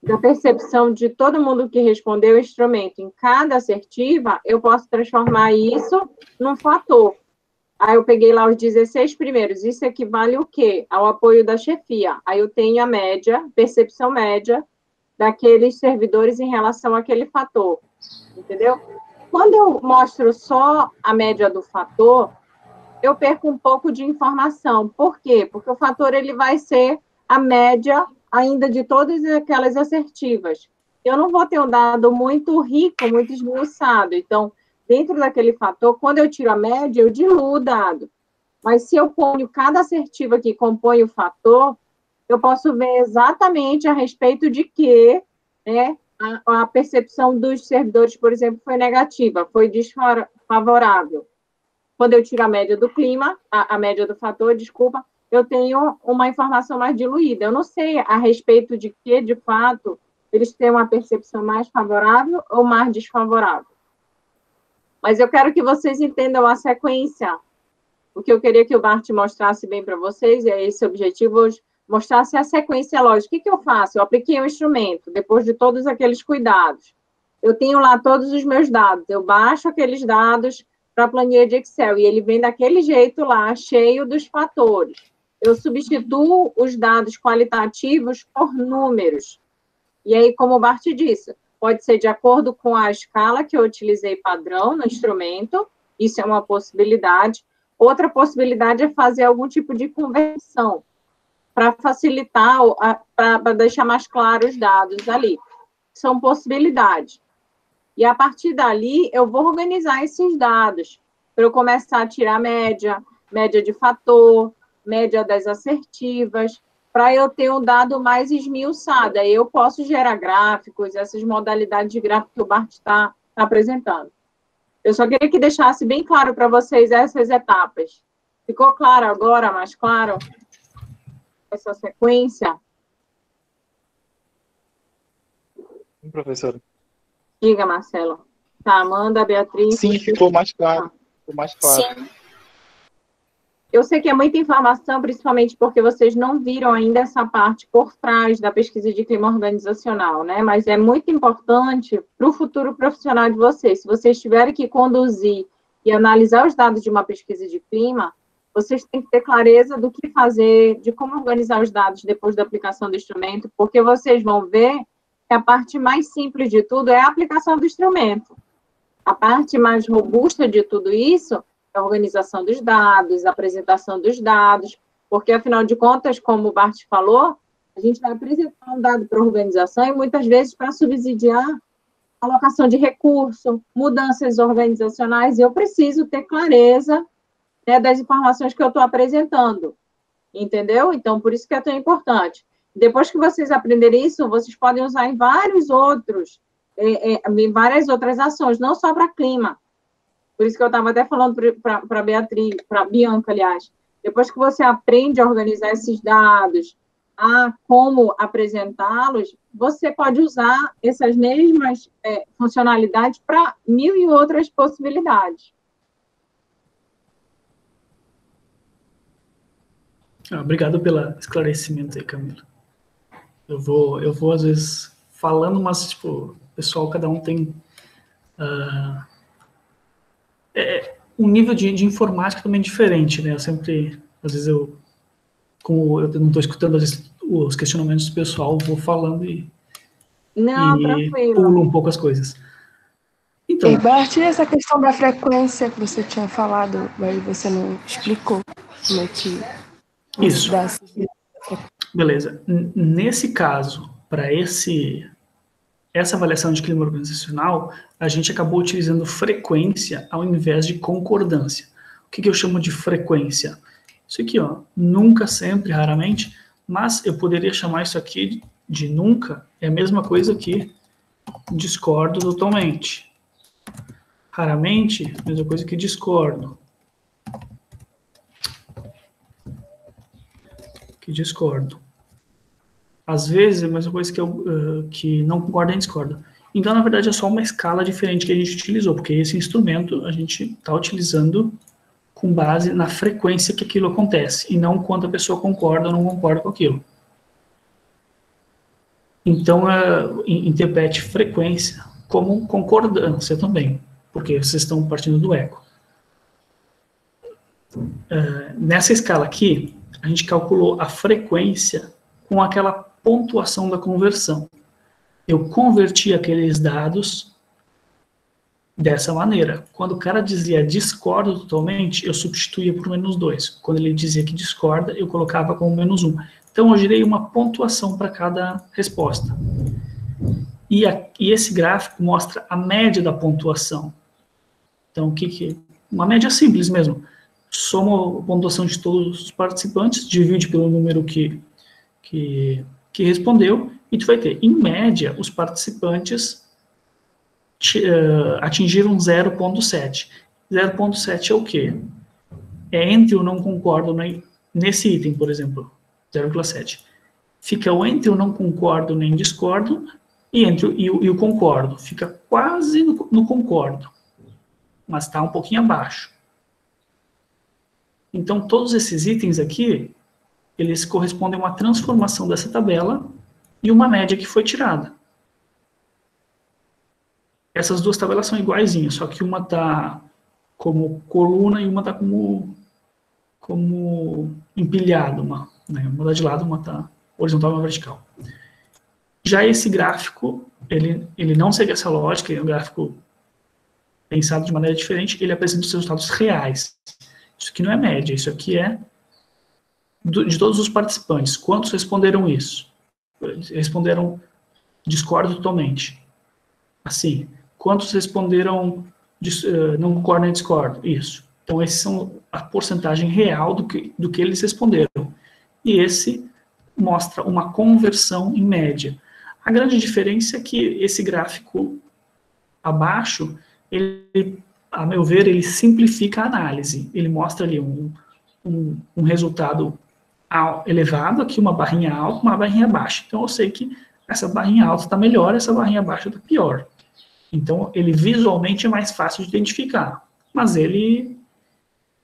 da percepção de todo mundo que respondeu o instrumento em cada assertiva, eu posso transformar isso num fator. Aí eu peguei lá os 16 primeiros. Isso equivale o quê? Ao apoio da chefia. Aí eu tenho a média, percepção média, daqueles servidores em relação àquele fator. Entendeu? Quando eu mostro só a média do fator, eu perco um pouco de informação. Por quê? Porque o fator ele vai ser a média ainda de todas aquelas assertivas. Eu não vou ter um dado muito rico, muito esmiuçado. Então, dentro daquele fator, quando eu tiro a média, eu diluo o dado. Mas se eu ponho cada assertiva que compõe o fator, eu posso ver exatamente a respeito de que, né, a percepção dos servidores, por exemplo, foi negativa, foi desfavorável. Quando eu tiro a média do clima, a média do fator, desculpa, eu tenho uma informação mais diluída. Eu não sei a respeito de que, de fato, eles têm uma percepção mais favorável ou mais desfavorável. Mas eu quero que vocês entendam a sequência. O que eu queria que o Bart mostrasse bem para vocês, e é esse o objetivo hoje, mostrasse a sequência lógica. O que eu faço? Eu apliquei um instrumento, depois de todos aqueles cuidados. Eu tenho lá todos os meus dados, eu baixo aqueles dados para a planilha de Excel, e ele vem daquele jeito lá, cheio dos fatores. eu substituo os dados qualitativos por números. E aí, como o Bart disse, pode ser de acordo com a escala que eu utilizei padrão no instrumento, isso é uma possibilidade. Outra possibilidade é fazer algum tipo de conversão, para facilitar, para deixar mais claros os dados ali. São possibilidades. E a partir dali, eu vou organizar esses dados, para eu começar a tirar média de fator, média das assertivas, para eu ter um dado mais esmiuçado. Aí eu posso gerar gráficos, essas modalidades de gráfico que o Bart está apresentando. Eu só queria que deixasse bem claro para vocês essas etapas. Ficou claro agora, mais claro? Essa sequência? Sim, professora. Diga, Marcelo. Tá, Amanda, Beatriz... Sim, ficou mais claro. Ficou mais claro. Sim. Eu sei que é muita informação, principalmente porque vocês não viram ainda essa parte por trás da pesquisa de clima organizacional, né? Mas é muito importante para o futuro profissional de vocês. Se vocês tiverem que conduzir e analisar os dados de uma pesquisa de clima, vocês têm que ter clareza do que fazer, de como organizar os dados depois da aplicação do instrumento, porque vocês vão ver que a parte mais simples de tudo é a aplicação do instrumento. A parte mais robusta de tudo isso é a organização dos dados, a apresentação dos dados, porque, afinal de contas, como o Bart falou, a gente vai apresentar um dado para a organização e, muitas vezes, para subsidiar a alocação de recurso, mudanças organizacionais, eu preciso ter clareza, né, das informações que eu estou apresentando, entendeu? Então, por isso que é tão importante. Depois que vocês aprenderem isso, vocês podem usar em várias outras ações, não só para clima. Por isso que eu estava até falando para Beatriz, para Bianca, aliás. Depois que você aprende a organizar esses dados, a como apresentá-los, você pode usar essas mesmas funcionalidades para 1000 e outras possibilidades. Obrigado pelo esclarecimento aí, Camila. Eu vou às vezes, falando, mas, tipo, pessoal, cada um tem um nível de informática também diferente, né? Eu sempre, às vezes, como eu não estou escutando às vezes, os questionamentos do pessoal, vou falando e pulo um pouco as coisas. Então, E Bart, essa questão da frequência que você tinha falado, mas você não explicou como é que isso. Beleza. Nesse caso, para essa avaliação de clima organizacional, a gente acabou utilizando frequência ao invés de concordância. O que eu chamo de frequência? Isso aqui, ó, nunca, sempre, raramente, mas eu poderia chamar isso aqui de nunca, é a mesma coisa que discordo totalmente. Raramente, mesma coisa que discordo. Às vezes é a mesma coisa que não concorda nem discorda. Então, na verdade, é só uma escala diferente que a gente utilizou, porque esse instrumento a gente está utilizando com base na frequência que aquilo acontece, e não quando a pessoa concorda ou não concorda com aquilo. Então, interprete frequência como concordância também, porque vocês estão partindo do eco. Nessa escala aqui, a gente calculou a frequência com aquela pontuação da conversão. Eu converti aqueles dados dessa maneira. Quando o cara dizia discordo totalmente, eu substituía por -2. Quando ele dizia que discorda, eu colocava como -1. Então, eu gerei uma pontuação para cada resposta. E esse gráfico mostra a média da pontuação. Então, uma média simples mesmo. Soma a pontuação de todos os participantes, divide pelo número que respondeu, e tu vai ter, em média, os participantes atingiram 0,7. 0,7 é o quê? É entre o não concordo, nesse item, por exemplo, 0,7. Fica o entre o não concordo nem discordo, e o concordo. Fica quase no concordo, mas está um pouquinho abaixo. Então, todos esses itens aqui, eles correspondem a uma transformação dessa tabela e uma média que foi tirada. Essas duas tabelas são iguaizinhas, só que uma está como coluna e uma está como como empilhado, uma tá de lado, uma tá horizontal e uma vertical. Já esse gráfico, ele não segue essa lógica, ele é um gráfico pensado de maneira diferente, ele apresenta os resultados reais. Isso aqui não é média, isso aqui é de todos os participantes. Quantos responderam isso? Responderam discordo totalmente. Assim, quantos responderam não concordo nem discordo? Isso. Então, esses são a porcentagem real do que eles responderam. E esse mostra uma conversão em média. A grande diferença é que esse gráfico abaixo, ele, a meu ver, ele simplifica a análise. Ele mostra ali um resultado elevado, aqui uma barrinha alta, uma barrinha baixa. Então, eu sei que essa barrinha alta está melhor, essa barrinha baixa está pior. Então, ele visualmente é mais fácil de identificar. Mas ele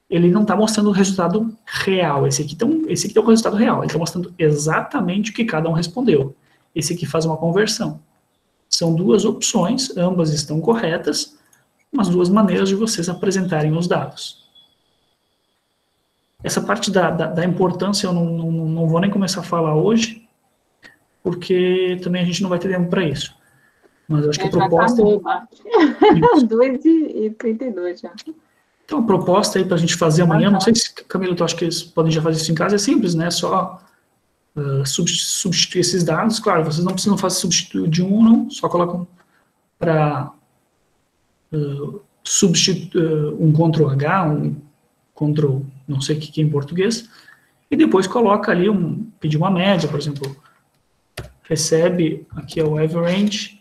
não está mostrando o resultado real. Esse aqui tem o resultado real. Ele está mostrando exatamente o que cada um respondeu. Esse aqui faz uma conversão. São duas opções, ambas estão corretas, mas duas maneiras de vocês apresentarem os dados. Essa parte da importância eu não vou nem começar a falar hoje, porque também a gente não vai ter tempo para isso. Mas eu acho que a proposta... 2h32 já. Então, a proposta aí para a gente fazer amanhã, não sei se, Camilo, tu acha que eles podem já fazer isso em casa, é simples, né? É só substituir esses dados. Claro, vocês não precisam fazer substituir de um, não, só colocam para substituir um Ctrl+H, um Ctrl, não sei o que é em português, e depois coloca ali, pedir uma média, por exemplo, recebe, aqui é o average,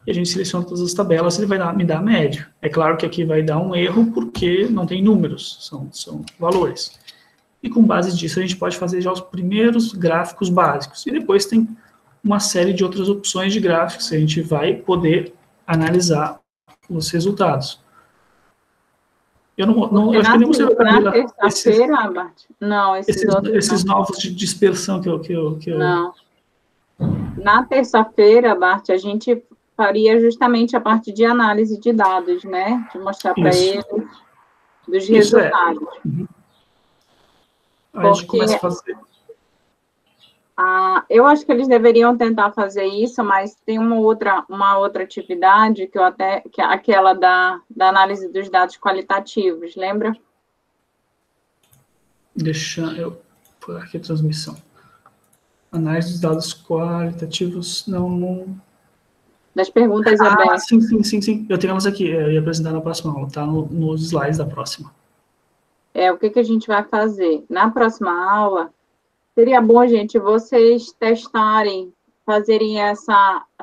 e a gente seleciona todas as tabelas, ele vai me dar a média. É claro que aqui vai dar um erro, porque não tem números, são valores. E com base disso, a gente pode fazer já os primeiros gráficos básicos. E depois tem uma série de outras opções de gráficos, que a gente vai poder analisar os resultados. Eu acho que nem você vai na terça-feira, Bart? Não, esses novos de dispersão que eu... Não. Na terça-feira, Bart, a gente faria justamente a parte de análise de dados, né? De mostrar para eles dos resultados. Aí a gente começa a fazer. Eu acho que eles deveriam tentar fazer isso, mas tem uma outra atividade que é aquela da análise dos dados qualitativos, lembra? Deixa eu pôr aqui a transmissão. Análise dos dados qualitativos, não... Das perguntas abertas. Sim. Eu tenho elas aqui, eu ia apresentar na próxima aula, tá nos slides da próxima. O que a gente vai fazer? Na próxima aula, seria bom, gente, vocês testarem,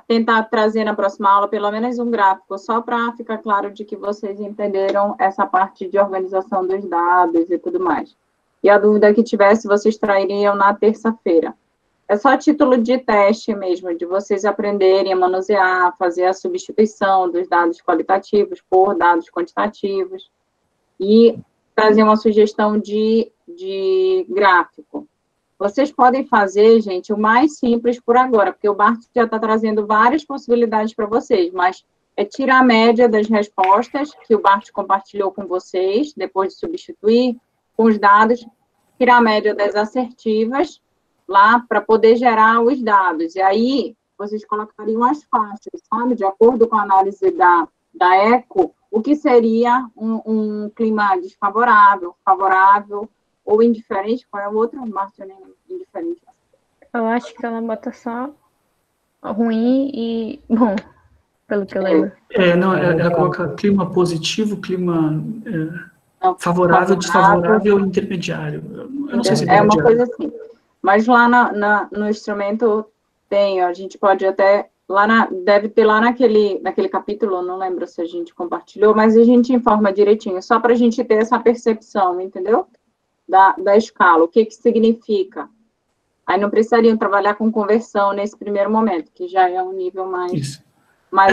tentar trazer na próxima aula pelo menos um gráfico, só para ficar claro de que vocês entenderam essa parte de organização dos dados e tudo mais. E a dúvida que tivesse, vocês trairiam na terça-feira. É só título de teste mesmo, de vocês aprenderem a manusear, fazer a substituição dos dados qualitativos por dados quantitativos e trazer uma sugestão de gráfico. Vocês podem fazer, gente, o mais simples por agora, porque o Bart já está trazendo várias possibilidades para vocês, mas é tirar a média das respostas que o Bart compartilhou com vocês, depois de substituir com os dados, tirar a média das assertivas, lá para poder gerar os dados. E aí, vocês colocariam as faixas, sabe? De acordo com a análise da ECO, o que seria um clima desfavorável, favorável ou indiferente. Qual é o outro, Márcio? Indiferente. Eu acho que ela bota só ruim e bom, pelo que eu lembro. Ela coloca clima positivo, clima favorável, desfavorável e intermediário. Eu não sei se é uma coisa assim. Mas lá no instrumento tem, a gente pode até, deve ter lá naquele capítulo, não lembro se a gente compartilhou, mas a gente informa direitinho, só para a gente ter essa percepção, entendeu? Da escala, o que significa. Aí não precisariam trabalhar com conversão nesse primeiro momento, que já é um nível mais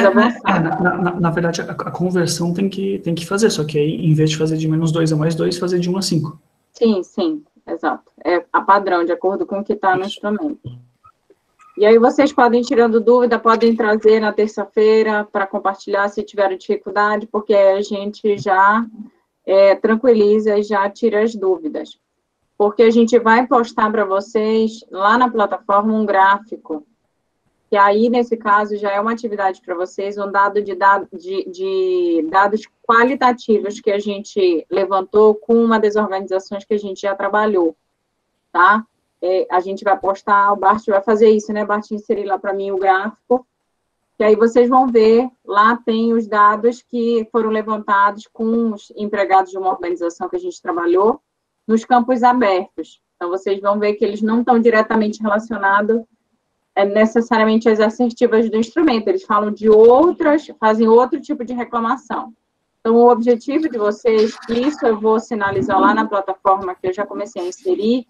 avançado. Na verdade, a conversão tem que fazer, só que aí, em vez de fazer de -2 a +2, fazer de 1 a 5. Sim, exato. É a padrão, de acordo com o que está no instrumento. E aí vocês podem, tirando dúvida, podem trazer na terça-feira para compartilhar se tiverem dificuldade, porque a gente já tranquiliza e já tira as dúvidas. Porque a gente vai postar para vocês, lá na plataforma, um gráfico, que aí, nesse caso, já é uma atividade para vocês, um dado de dados qualitativos que a gente levantou com uma das organizações que a gente já trabalhou, tá? A gente vai postar, o Bart vai fazer isso, né, Bart? Inserir lá para mim o gráfico, que aí vocês vão ver, lá tem os dados que foram levantados com os empregados de uma organização que a gente trabalhou, nos campos abertos. Então, vocês vão ver que eles não estão diretamente relacionados necessariamente às assertivas do instrumento, eles falam de fazem outro tipo de reclamação. Então, o objetivo de vocês, isso eu vou sinalizar lá na plataforma que eu já comecei a inserir,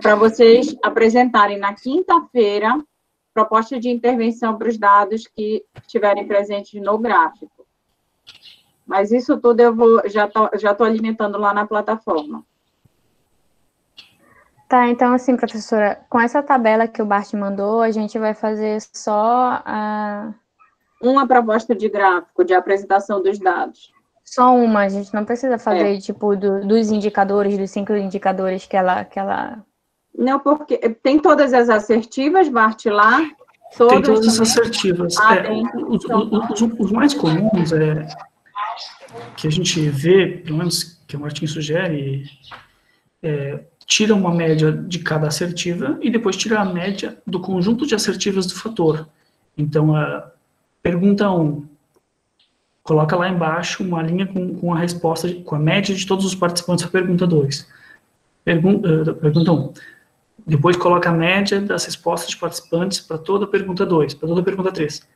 para vocês apresentarem na quinta-feira proposta de intervenção para os dados que estiverem presentes no gráfico. Mas isso tudo eu já estou alimentando lá na plataforma. Tá, então assim, professora, com essa tabela que o Bart mandou, a gente vai fazer só uma proposta de gráfico, de apresentação dos dados. Só uma, a gente não precisa fazer, tipo, dos indicadores, dos 5 indicadores que ela... Não, porque tem todas as assertivas, Bart, lá? Tem todas as assertivas. Os mais comuns que a gente vê, pelo menos que o Martin sugere, tira uma média de cada assertiva e depois tira a média do conjunto de assertivas do fator. Então, pergunta 1, coloca lá embaixo uma linha com a resposta, com a média de todos os participantes da pergunta 2. Pergunta 1. Depois coloca a média das respostas de participantes para toda a pergunta 2, para toda a pergunta 3.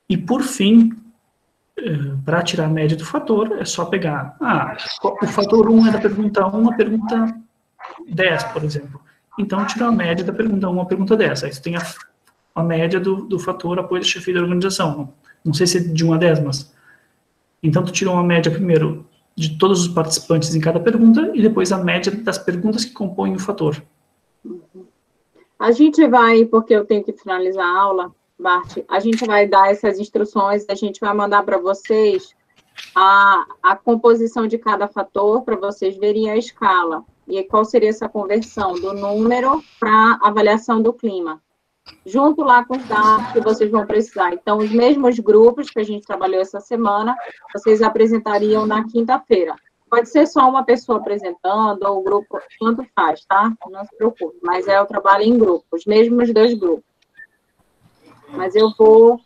E, por fim, para tirar a média do fator, é só pegar, o fator 1 é da pergunta 1 à pergunta 10, por exemplo. Então, tira a média da pergunta 1 à pergunta 10. Aí você tem a média do fator apoio da chefia da organização. Não sei se é de 1 a 10, mas... Então, tu tira uma média primeiro de todos os participantes em cada pergunta e depois a média das perguntas que compõem o fator. A gente vai, porque eu tenho que finalizar a aula, Bart, a gente vai dar essas instruções, a gente vai mandar para vocês a composição de cada fator, para vocês verem a escala. E qual seria essa conversão do número para avaliação do clima. Junto lá com os dados que vocês vão precisar. Então, os mesmos grupos que a gente trabalhou essa semana, vocês apresentariam na quinta-feira. Pode ser só uma pessoa apresentando, ou o grupo, tanto faz, tá? Não se preocupe, mas o trabalho em grupo, os mesmos 2 grupos. Mas eu vou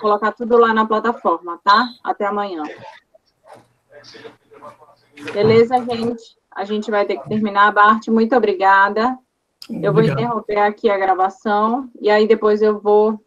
colocar tudo lá na plataforma, tá? Até amanhã. Beleza, gente? A gente vai ter que terminar. Bart, muito obrigada. Eu vou interromper aqui a gravação, e aí depois eu vou